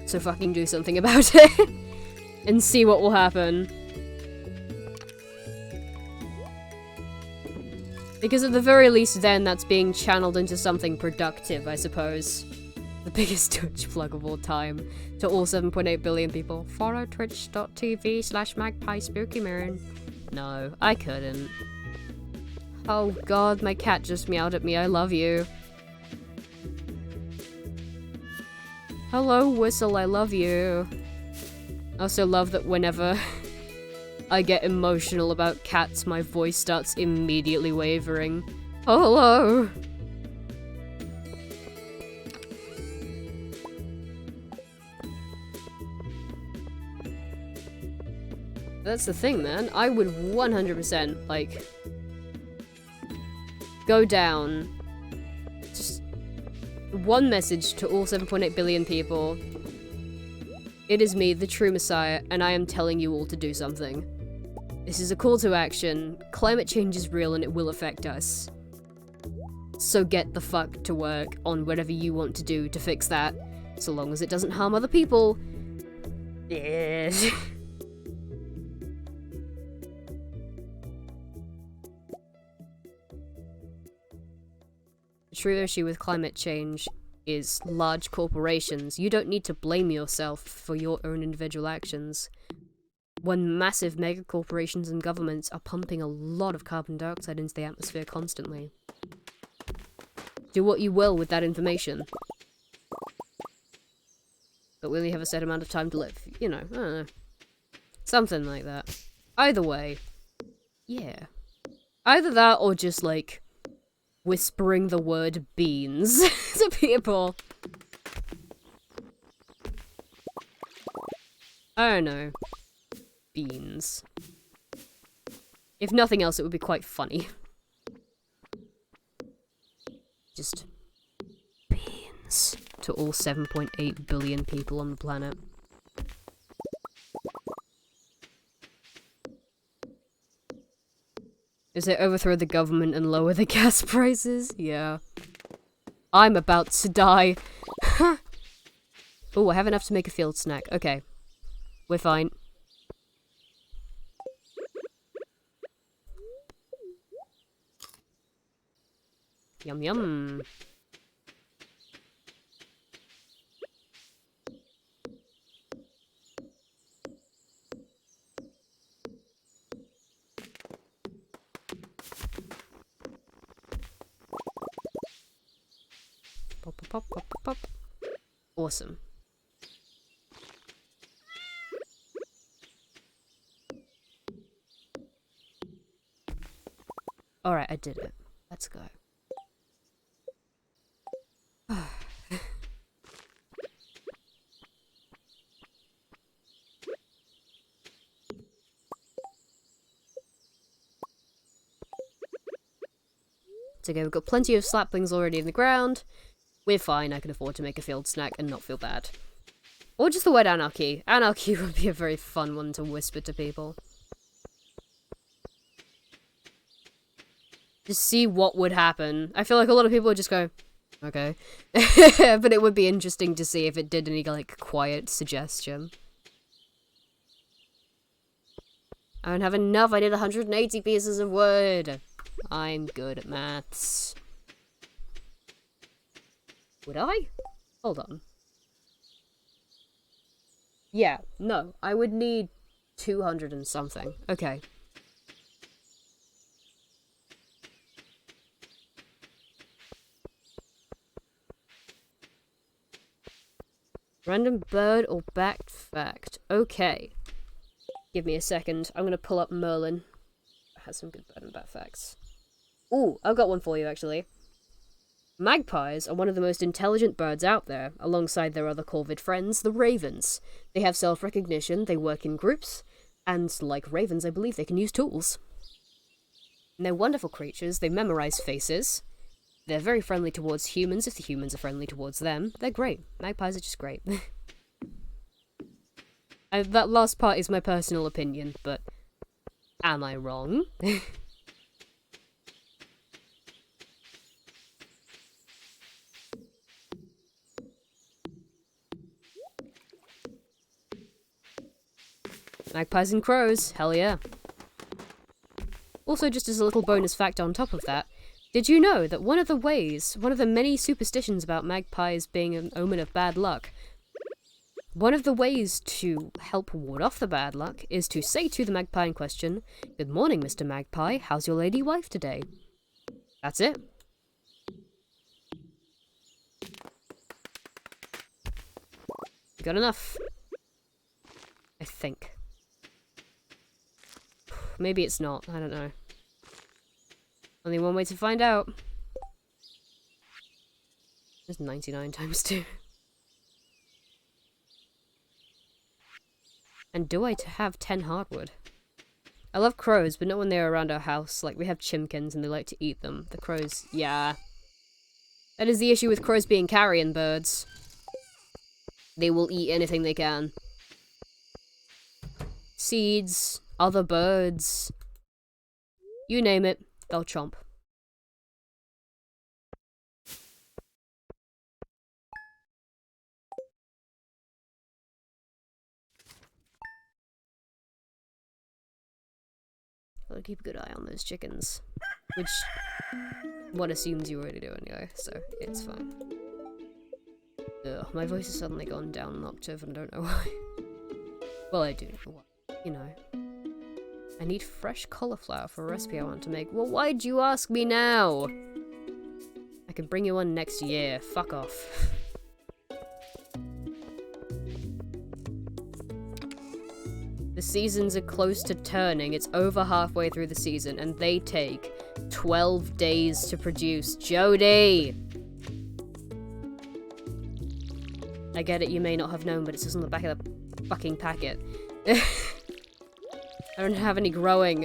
So fucking do something about it. And see what will happen. Because at the very least then, that's being channeled into something productive, I suppose. The biggest Twitch plug of all time. To all 7.8 billion people. Follow twitch.tv/magpiespookymoon. No, I couldn't. Oh god, my cat just meowed at me, I love you. Hello, Whistle, I love you. I also love that whenever I get emotional about cats, my voice starts immediately wavering. Oh, hello! That's the thing, man. I would 100%, like, go down. Just one message to all 7.8 billion people. It is me, the true Messiah, and I am telling you all to do something. This is a call to action. Climate change is real and it will affect us. So get the fuck to work on whatever you want to do to fix that, so long as it doesn't harm other people. Yeah. The true issue with climate change is large corporations. You don't need to blame yourself for your own individual actions. When massive mega corporations and governments are pumping a lot of carbon dioxide into the atmosphere constantly. Do what you will with that information. But we only have a set amount of time to live. You know, I don't know. Something like that. Either way. Yeah. Either that or just like whispering the word beans to people. I don't know. Beans. If nothing else, it would be quite funny. Just beans to all 7.8 billion people on the planet. Is it overthrow the government and lower the gas prices? Yeah. I'm about to die. Oh, I have enough to make a field snack. Okay. We're fine. Yum yum. Pop, pop, pop, pop, pop. Awesome. Alright, I did it. Let's go. It's okay, we've got plenty of saplings already in the ground. We're fine, I can afford to make a field snack and not feel bad. Or just the word anarchy. Anarchy would be a very fun one to whisper to people. Just see what would happen. I feel like a lot of people would just go, okay. But it would be interesting to see if it did any, like, quiet suggestion. I don't have enough, I need 180 pieces of wood. I'm good at maths. Would I? Hold on. Yeah, no, I would need 200 and something. Okay. Random bird or backed fact. Okay. Give me a second. I'm gonna pull up Merlin. It has some good bird and bat facts. Ooh, I've got one for you, actually. Magpies are one of the most intelligent birds out there, alongside their other corvid friends, the ravens. They have self-recognition, they work in groups, and like ravens, I believe they can use tools. And they're wonderful creatures, they memorize faces. They're very friendly towards humans if the humans are friendly towards them. They're great. Magpies are just great. That last part is my personal opinion, but am I wrong? Magpies and crows, hell yeah. Also, just as a little bonus fact on top of that, did you know that one of the many superstitions about magpies being an omen of bad luck, one of the ways to help ward off the bad luck is to say to the magpie in question, "Good morning, Mr. Magpie, how's your lady wife today?" That's it. Good enough. I think. Maybe it's not, I don't know. Only one way to find out. There's 99 times 2. And do I have 10 hardwood? I love crows, but not when they're around our house. Like, we have chimkins and they like to eat them. The crows, yeah. That is the issue with crows being carrion birds. They will eat anything they can. Seeds, other birds. You name it, they'll chomp. I'll keep a good eye on those chickens. Which one assumes you already do anyway, so it's fine. Ugh, my voice has suddenly gone down an octave and I don't know why. Well, I do know why. You know. I need fresh cauliflower for a recipe I want to make. Well, why'd you ask me now? I can bring you one next year. Fuck off. The seasons are close to turning. It's over halfway through the season, and they take 12 days to produce. Jody! I get it, you may not have known, but it says on the back of the fucking packet. I don't have any growing.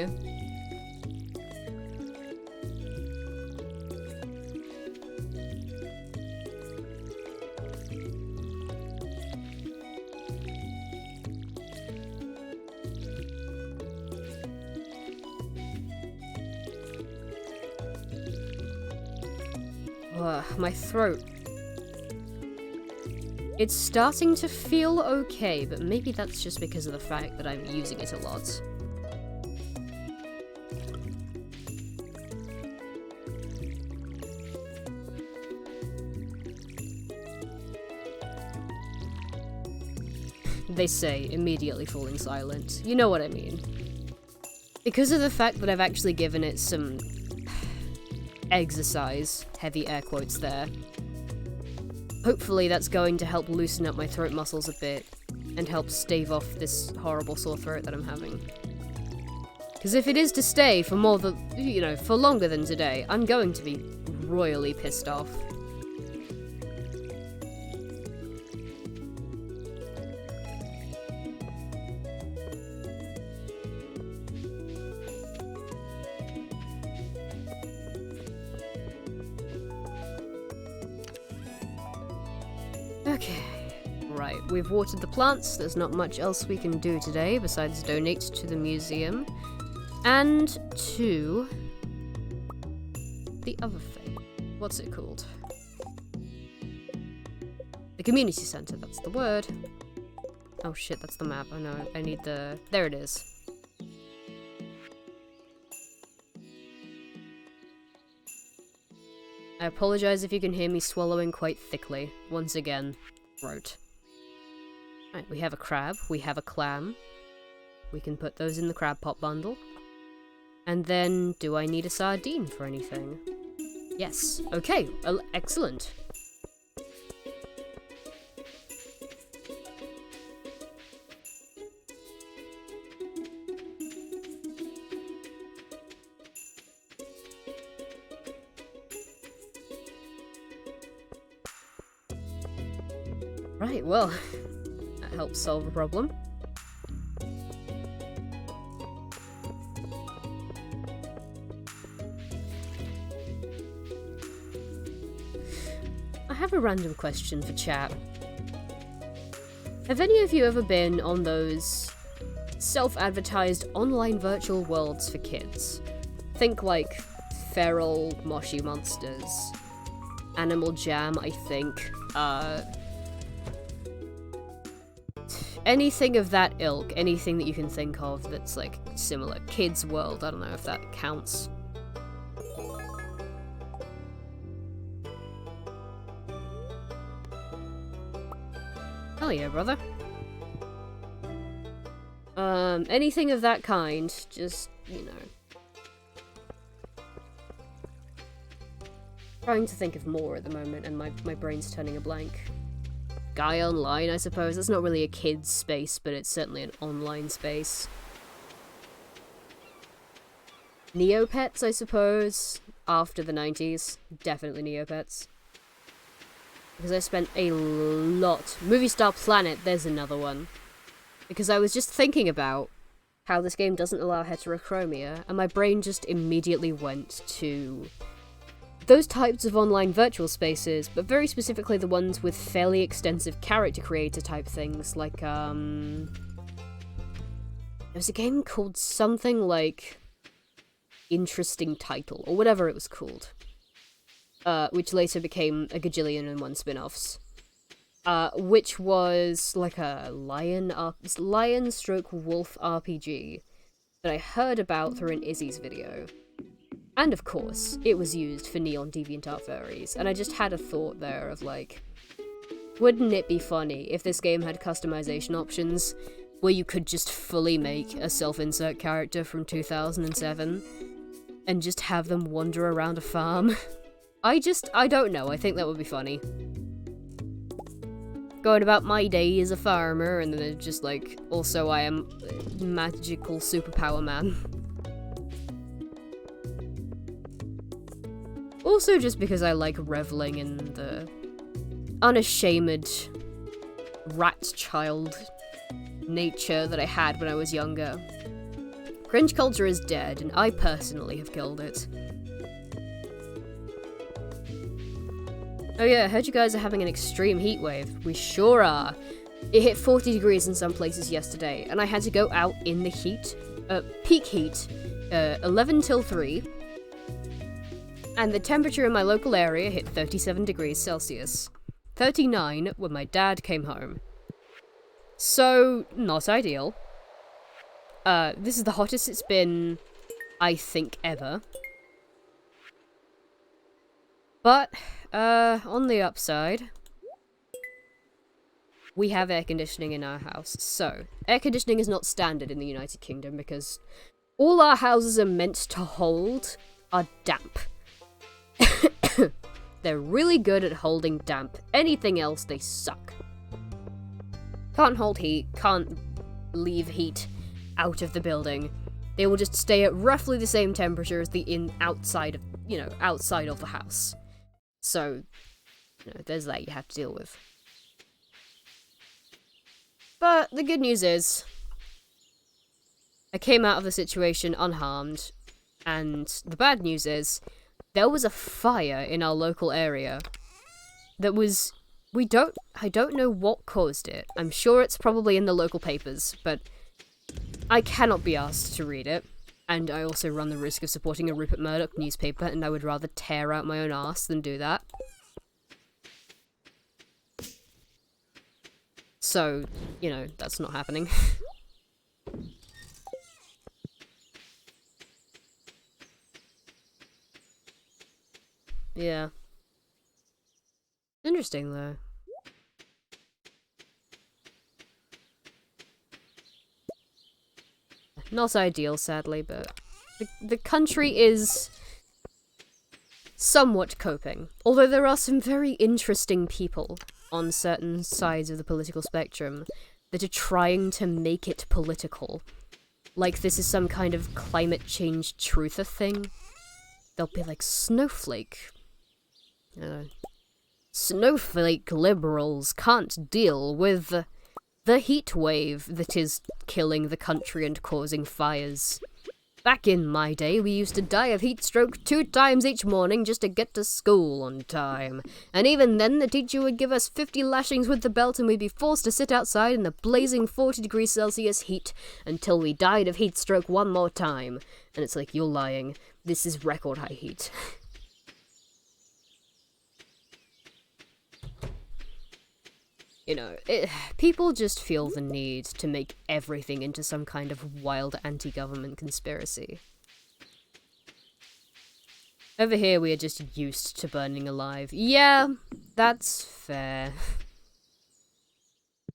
Ugh, my throat. It's starting to feel okay, but maybe that's just because of the fact that I'm using it a lot. They say, immediately falling silent. You know what I mean. Because of the fact that I've actually given it some exercise, heavy air quotes there, hopefully that's going to help loosen up my throat muscles a bit and help stave off this horrible sore throat that I'm having. Because if it is to stay for more than, you know, for longer than today, I'm going to be royally pissed off. Right, we've watered the plants. There's not much else we can do today besides donate to the museum. And to the other thing. What's it called? The community center, that's the word. Oh shit, that's the map. Oh no, I need the... There it is. I apologize if you can hear me swallowing quite thickly. Once again, throat. Right, we have a crab, we have a clam. We can put those in the crab pot bundle. And then, do I need a sardine for anything? Yes. Okay, excellent. Right, well, that helps solve a problem. I have a random question for chat. Have any of you ever been on those self-advertised online virtual worlds for kids? Think like Feral Moshi Monsters, Animal Jam, I think, anything of that ilk, anything that you can think of that's like similar. Kids World, I don't know if that counts. Hell yeah, brother. Anything of that kind, just, you know. Trying to think of more at the moment, and my brain's turning a blank. Guy Online, I suppose. That's not really a kid's space, but it's certainly an online space. Neopets, I suppose. After the 90s. Definitely Neopets. Because I spent a lot... Movie Star Planet, there's another one. Because I was just thinking about how this game doesn't allow heterochromia, and my brain just immediately went to those types of online virtual spaces, but very specifically the ones with fairly extensive character creator type things, like, there was a game called something like Interesting Title, or whatever it was called, which later became a gajillion and one spin-offs, which was like a lion-stroke-wolf RPG that I heard about through an Izzy's video. And of course, it was used for Neon DeviantArt furries, and I just had a thought there of like, wouldn't it be funny if this game had customization options where you could just fully make a self-insert character from 2007 and just have them wander around a farm? I don't know, I think that would be funny. Going about my day as a farmer, and then just like, also I am magical superpower man. Also just because I like reveling in the unashamed rat child nature that I had when I was younger. Cringe culture is dead, and I personally have killed it. Oh yeah, I heard you guys are having an extreme heat wave. We sure are. It hit 40 degrees in some places yesterday, and I had to go out in the heat, peak heat, 11 till 3. And the temperature in my local area hit 37 degrees Celsius. 39 when my dad came home. So, not ideal. This is the hottest it's been, I think, ever. But, on the upside, we have air conditioning in our house. So, air conditioning is not standard in the United Kingdom because all our houses are meant to hold are damp. They're really good at holding damp. Anything else, they suck. Can't hold heat, can't leave heat out of the building. They will just stay at roughly the same temperature as the outside of the house. So, there's that you have to deal with. But the good news is, I came out of the situation unharmed, and the bad news is, there was a fire in our local area that was I don't know what caused it. I'm sure it's probably in the local papers, but I cannot be asked to read it. And I also run the risk of supporting a Rupert Murdoch newspaper, and I would rather tear out my own arse than do that. So, you know, that's not happening. Yeah. Interesting, though. Not ideal, sadly, but the country is somewhat coping. Although there are some very interesting people on certain sides of the political spectrum that are trying to make it political. Like this is some kind of climate change truther thing. They'll be like, snowflake. Snowflake liberals can't deal with the heat wave that is killing the country and causing fires. Back in my day, we used to die of heat stroke 2 times each morning just to get to school on time. And even then, the teacher would give us 50 lashings with the belt and we'd be forced to sit outside in the blazing 40 degrees Celsius heat until we died of heat stroke one more time. And it's like, you're lying. This is record high heat. You know, people just feel the need to make everything into some kind of wild anti-government conspiracy. Over here, we are just used to burning alive. Yeah, that's fair.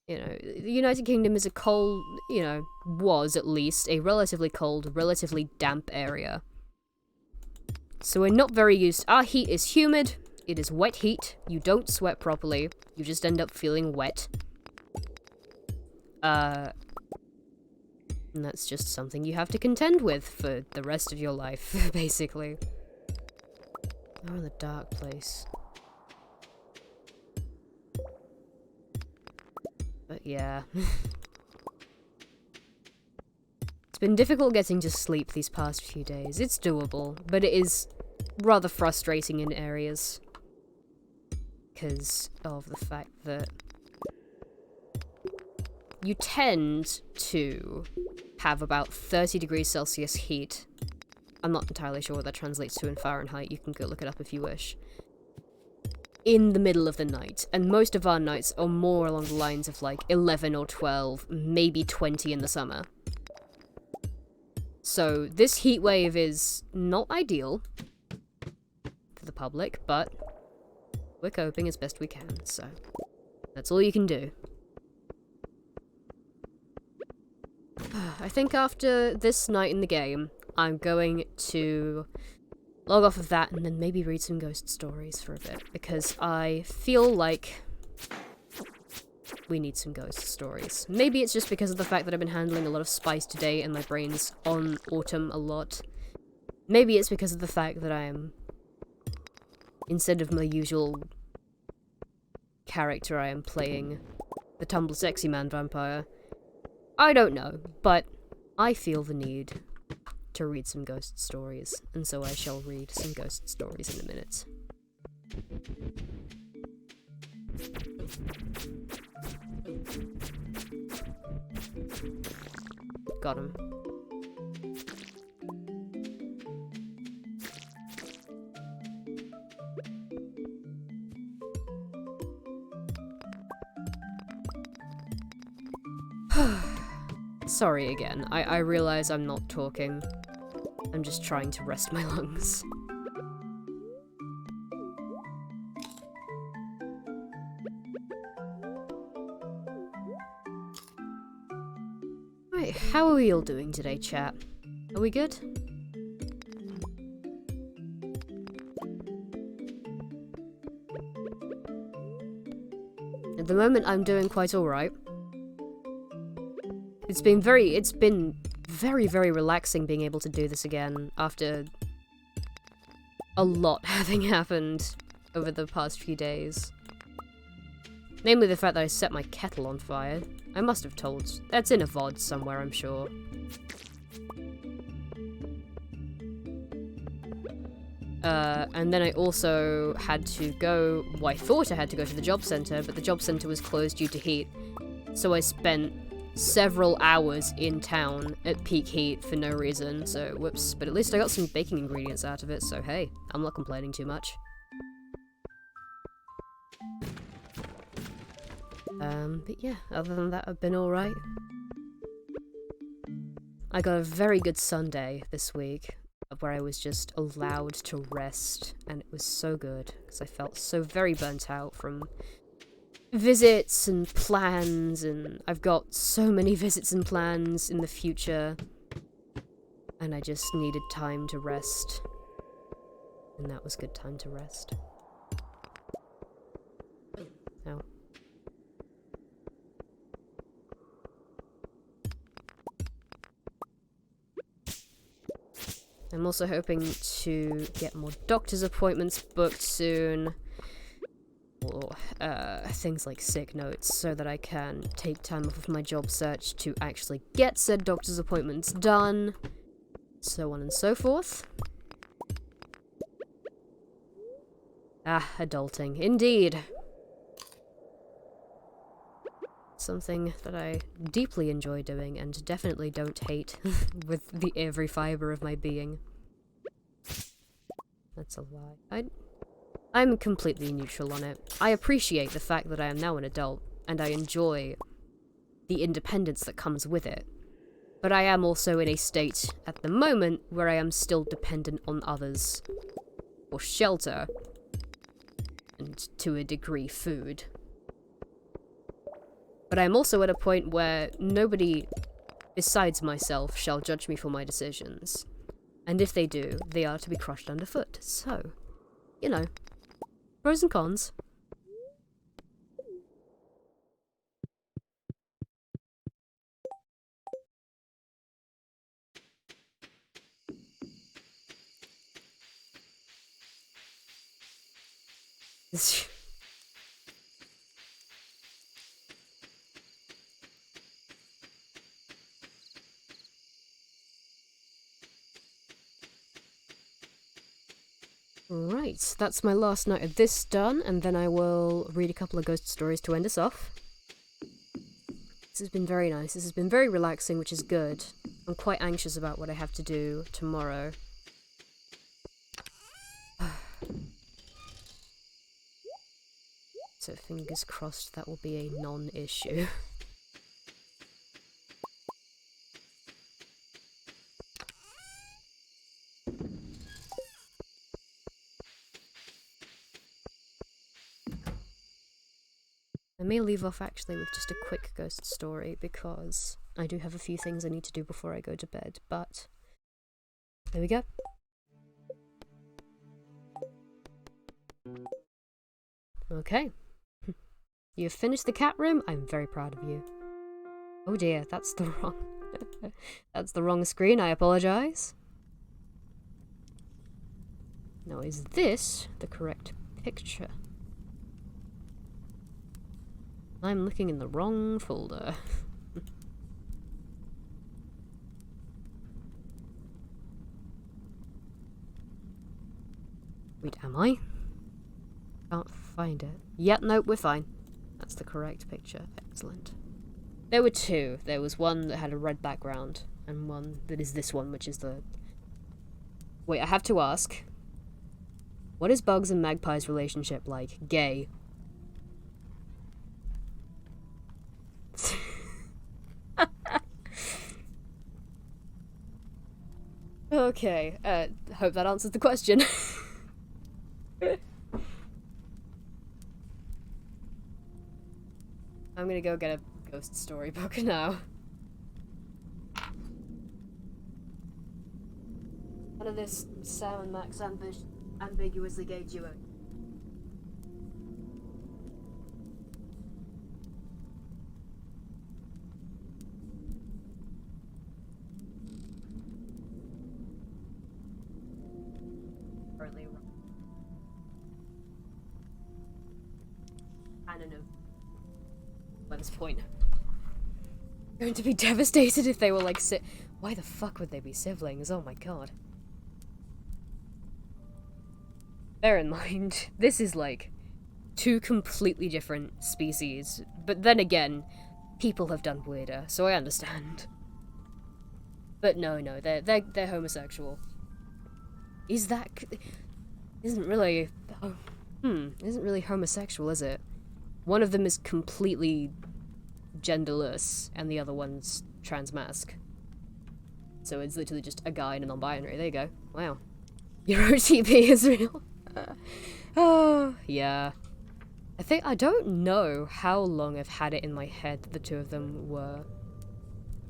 You know, the United Kingdom is a cold, you know, was at least a relatively cold, relatively damp area. So we're not very used. Our heat is humid. It is wet heat. You don't sweat properly. You just end up feeling wet. And that's just something you have to contend with for the rest of your life, basically. Oh, the dark place. But yeah. It's been difficult getting to sleep these past few days. It's doable, but it is rather frustrating in areas. Because of the fact that you tend to have about 30 degrees Celsius heat. I'm not entirely sure what that translates to in Fahrenheit. You can go look it up if you wish. In the middle of the night. And most of our nights are more along the lines of like 11 or 12, maybe 20 in the summer. So this heat wave is not ideal for the public, but we're coping as best we can, so that's all you can do. I think after this night in the game, I'm going to log off of that and then maybe read some ghost stories for a bit, because I feel like we need some ghost stories. Maybe it's just because of the fact that I've been handling a lot of spice today and my brain's on autumn a lot. Maybe it's because of the fact that I am, instead of my usual character, I am playing the Tumble Sexy Man vampire. I don't know, but I feel the need to read some ghost stories, and so I shall read some ghost stories in a minute. Got him. Sorry again. I realize I'm not talking. I'm just trying to rest my lungs. Right, how are we all doing today, chat? Are we good? At the moment, I'm doing quite alright. It's been very, very relaxing being able to do this again after a lot having happened over the past few days. Namely the fact that I set my kettle on fire. I must have told. That's in a VOD somewhere, I'm sure. And then I also had to go, well, I thought I had to go to the job center, but the job center was closed due to heat. So I spent several hours in town at peak heat for no reason, so whoops. But at least I got some baking ingredients out of it, so hey, I'm not complaining too much. But yeah, other than that, I've been alright. I got a very good Sunday this week, where I was just allowed to rest, and it was so good, because I felt so very burnt out from visits and plans, and I've got so many visits and plans in the future, and I just needed time to rest, and that was good time to rest. Now, I'm also hoping to get more doctor's appointments booked soon, or things like sick notes, so that I can take time off of my job search to actually get said doctor's appointments done, so on and so forth. Ah, adulting, indeed. Something that I deeply enjoy doing and definitely don't hate with every fiber of my being. That's a lie. I'm completely neutral on it. I appreciate the fact that I am now an adult, and I enjoy the independence that comes with it. But I am also in a state at the moment where I am still dependent on others for shelter, and to a degree food. But I am also at a point where nobody besides myself shall judge me for my decisions. And if they do, they are to be crushed underfoot. So, you know, pros and cons. Right, that's my last night of this done, and then I will read a couple of ghost stories to end us off. This has been very nice. This has been very relaxing, which is good. I'm quite anxious about what I have to do tomorrow. So fingers crossed that will be a non-issue. I may leave off actually with just a quick ghost story, because I do have a few things I need to do before I go to bed, but there we go. Okay. You've finished the cat room? I'm very proud of you. Oh dear, that's the wrong... that's the wrong screen, I apologize. Now, is this the correct picture? I'm looking in the wrong folder. Wait, am I? Can't find it. Yep, nope, we're fine. That's the correct picture. Excellent. There were two. There was one that had a red background, and one that is this one, which is the... Wait, I have to ask. What is Bugs and Magpie's relationship like? Gay. Okay, hope that answers the question. I'm gonna go get a ghost storybook now. None of this Sam and Max ambiguously gay duo. Currently, I don't know. By this point, I'm going to be devastated if they were like why the fuck would they be siblings? Oh my god. bear in mind, this is like two completely different species, but then again, people have done weirder, so I understand. But no, they're homosexual. Isn't really homosexual, is it? One of them is completely genderless, and the other one's transmasc. So it's literally just a guy and a non-binary. There you go. Wow. Your OTP is real. Oh, yeah. I don't know how long I've had it in my head that the two of them were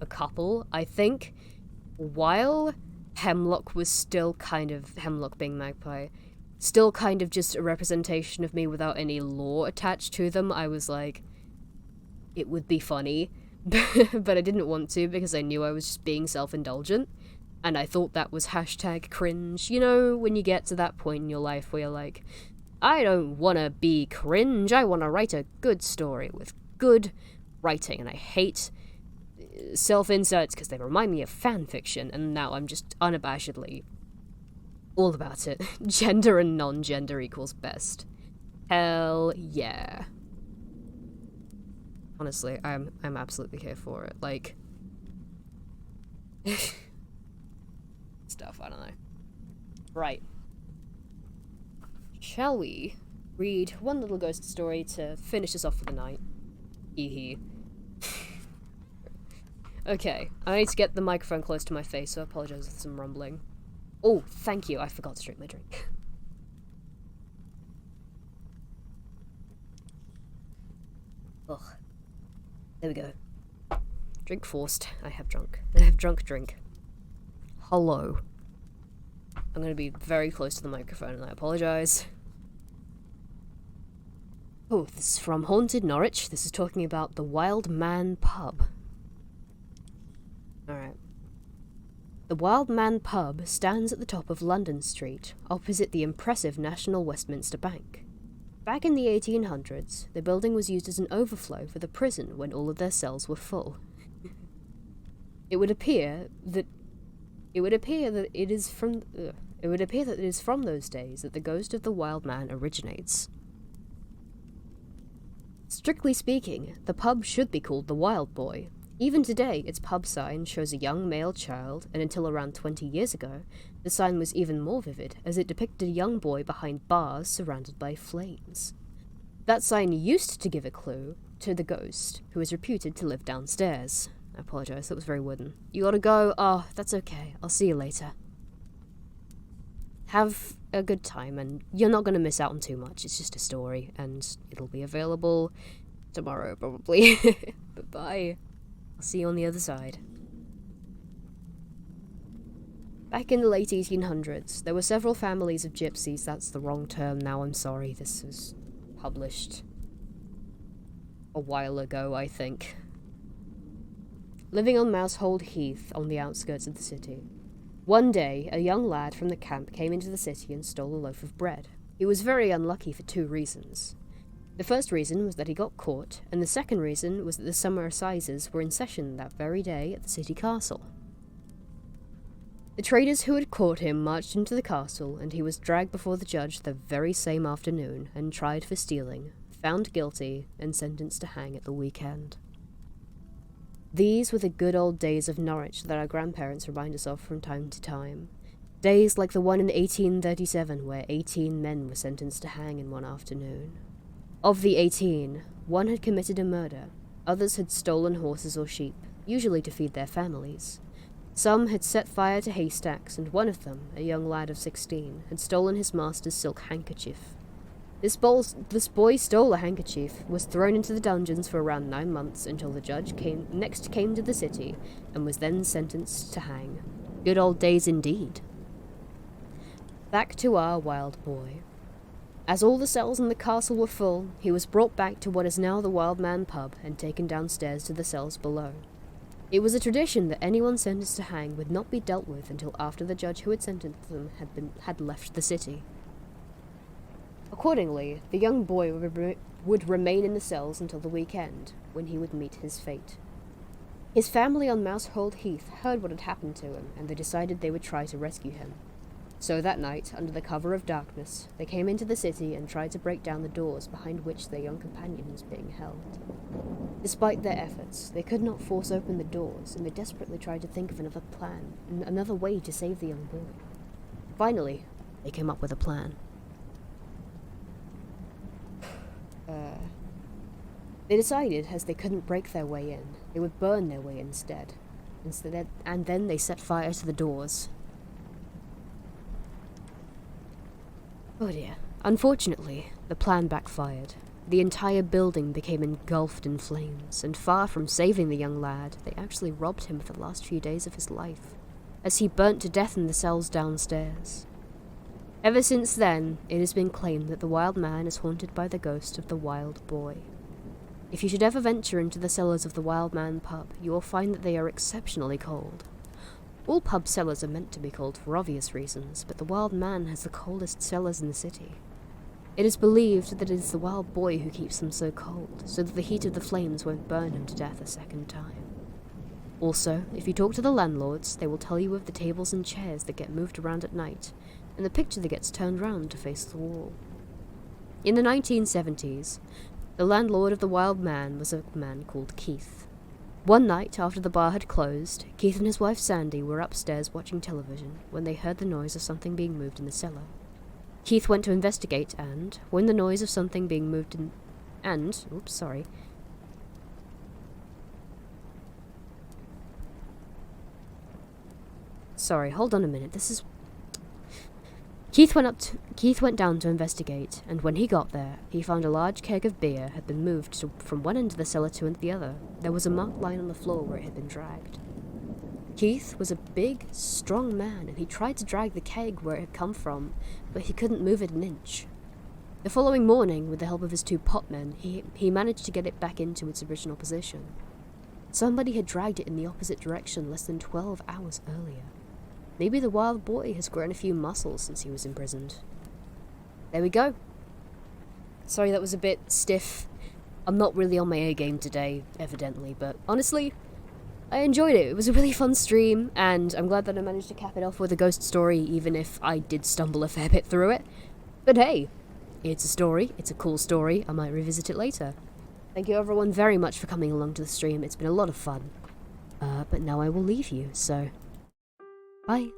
a couple. I think while Hemlock was still kind of, Hemlock being Magpie, still kind of just a representation of me without any lore attached to them, I was like, it would be funny. But I didn't want to because I knew I was just being self-indulgent. And I thought that was hashtag cringe. You know, when you get to that point in your life where you're like, I don't want to be cringe, I want to write a good story with good writing. And I hate self-inserts because they remind me of fanfiction. And now I'm just unabashedly all about it. Gender and non-gender equals best. Hell yeah. Honestly, I'm absolutely here for it. Like, stuff, I don't know. Right. Shall we read one little ghost story to finish us off for the night? Hee. Okay, I need to get the microphone close to my face, so I apologize for some rumbling. Oh, thank you, I forgot to drink my drink. Ugh. There we go. Drink forced. I have drunk drink. Hello. I'm gonna be very close to the microphone and I apologize. Oh, this is from Haunted Norwich. This is talking about the Wild Man Pub. Alright. The Wild Man Pub stands at the top of London Street, opposite the impressive National Westminster Bank. Back in the 1800s, the building was used as an overflow for the prison when all of their cells were full. It would appear that it is from those days that the ghost of the Wild Man originates. Strictly speaking, the pub should be called the Wild Boy. Even today, its pub sign shows a young male child, and until around 20 years ago, the sign was even more vivid, as it depicted a young boy behind bars surrounded by flames. That sign used to give a clue to the ghost, who is reputed to live downstairs. I apologize, that was very wooden. You gotta go? Oh, that's okay. I'll see you later. Have a good time, and you're not gonna miss out on too much. It's just a story, and it'll be available tomorrow, probably. But bye. I'll see you on the other side. Back in the late 1800s, there were several families of gypsies. That's the wrong term now, I'm sorry. This was published a while ago, I think. Living on Mousehold Heath on the outskirts of the city. One day, a young lad from the camp came into the city and stole a loaf of bread. He was very unlucky for two reasons. The first reason was that he got caught, and the second reason was that the summer assizes were in session that very day at the city castle. The traders who had caught him marched into the castle, and he was dragged before the judge the very same afternoon and tried for stealing, found guilty, and sentenced to hang at the weekend. These were the good old days of Norwich that our grandparents remind us of from time to time. Days like the one in 1837 where 18 men were sentenced to hang in one afternoon. Of the 18, one had committed a murder, others had stolen horses or sheep, usually to feed their families. Some had set fire to haystacks, and one of them, a young lad of 16, had stolen his master's silk handkerchief. This boy stole a handkerchief, was thrown into the dungeons for around 9 months until the judge came to the city, and was then sentenced to hang. Good old days indeed. Back to our wild boy. As all the cells in the castle were full, he was brought back to what is now the Wild Man Pub and taken downstairs to the cells below. It was a tradition that anyone sentenced to hang would not be dealt with until after the judge who had sentenced them had left the city. Accordingly, the young boy would remain in the cells until the weekend, when he would meet his fate. His family on Mousehold Heath heard what had happened to him, and they decided they would try to rescue him. So that night, under the cover of darkness, they came into the city and tried to break down the doors behind which their young companion was being held. Despite their efforts, they could not force open the doors, and they desperately tried to think of another plan, another way to save the young boy. Finally, they came up with a plan. They decided, as they couldn't break their way in, they would burn their way instead. And then they set fire to the doors. Oh dear. Unfortunately, the plan backfired. The entire building became engulfed in flames, and far from saving the young lad, they actually robbed him of the last few days of his life, as he burnt to death in the cells downstairs. Ever since then, it has been claimed that the wild man is haunted by the ghost of the wild boy. If you should ever venture into the cellars of the Wild Man pub, you will find that they are exceptionally cold. All pub cellars are meant to be cold for obvious reasons, but the Wild Man has the coldest cellars in the city. It is believed that it is the wild boy who keeps them so cold, so that the heat of the flames won't burn him to death a second time. Also, if you talk to the landlords, they will tell you of the tables and chairs that get moved around at night, and the picture that gets turned round to face the wall. In the 1970s, the landlord of the Wild Man was a man called Keith. One night, after the bar had closed, Keith and his wife Sandy were upstairs watching television when they heard the noise of something being moved in the cellar. Keith went to investigate and, when the noise of something being moved in... Sorry, hold on a minute, this is... Keith went down to investigate, and when he got there, he found a large keg of beer had been moved from one end of the cellar to the other. There was a marked line on the floor where it had been dragged. Keith was a big, strong man, and he tried to drag the keg where it had come from, but he couldn't move it an inch. The following morning, with the help of his two potmen, he managed to get it back into its original position. Somebody had dragged it in the opposite direction less than 12 hours earlier. Maybe the wild boy has grown a few muscles since he was imprisoned. There we go. Sorry that was a bit stiff. I'm not really on my A game today, evidently, but honestly, I enjoyed it. It was a really fun stream, and I'm glad that I managed to cap it off with a ghost story, even if I did stumble a fair bit through it. But hey, it's a story, it's a cool story, I might revisit it later. Thank you everyone very much for coming along to the stream, it's been a lot of fun. But now I will leave you, so... bye.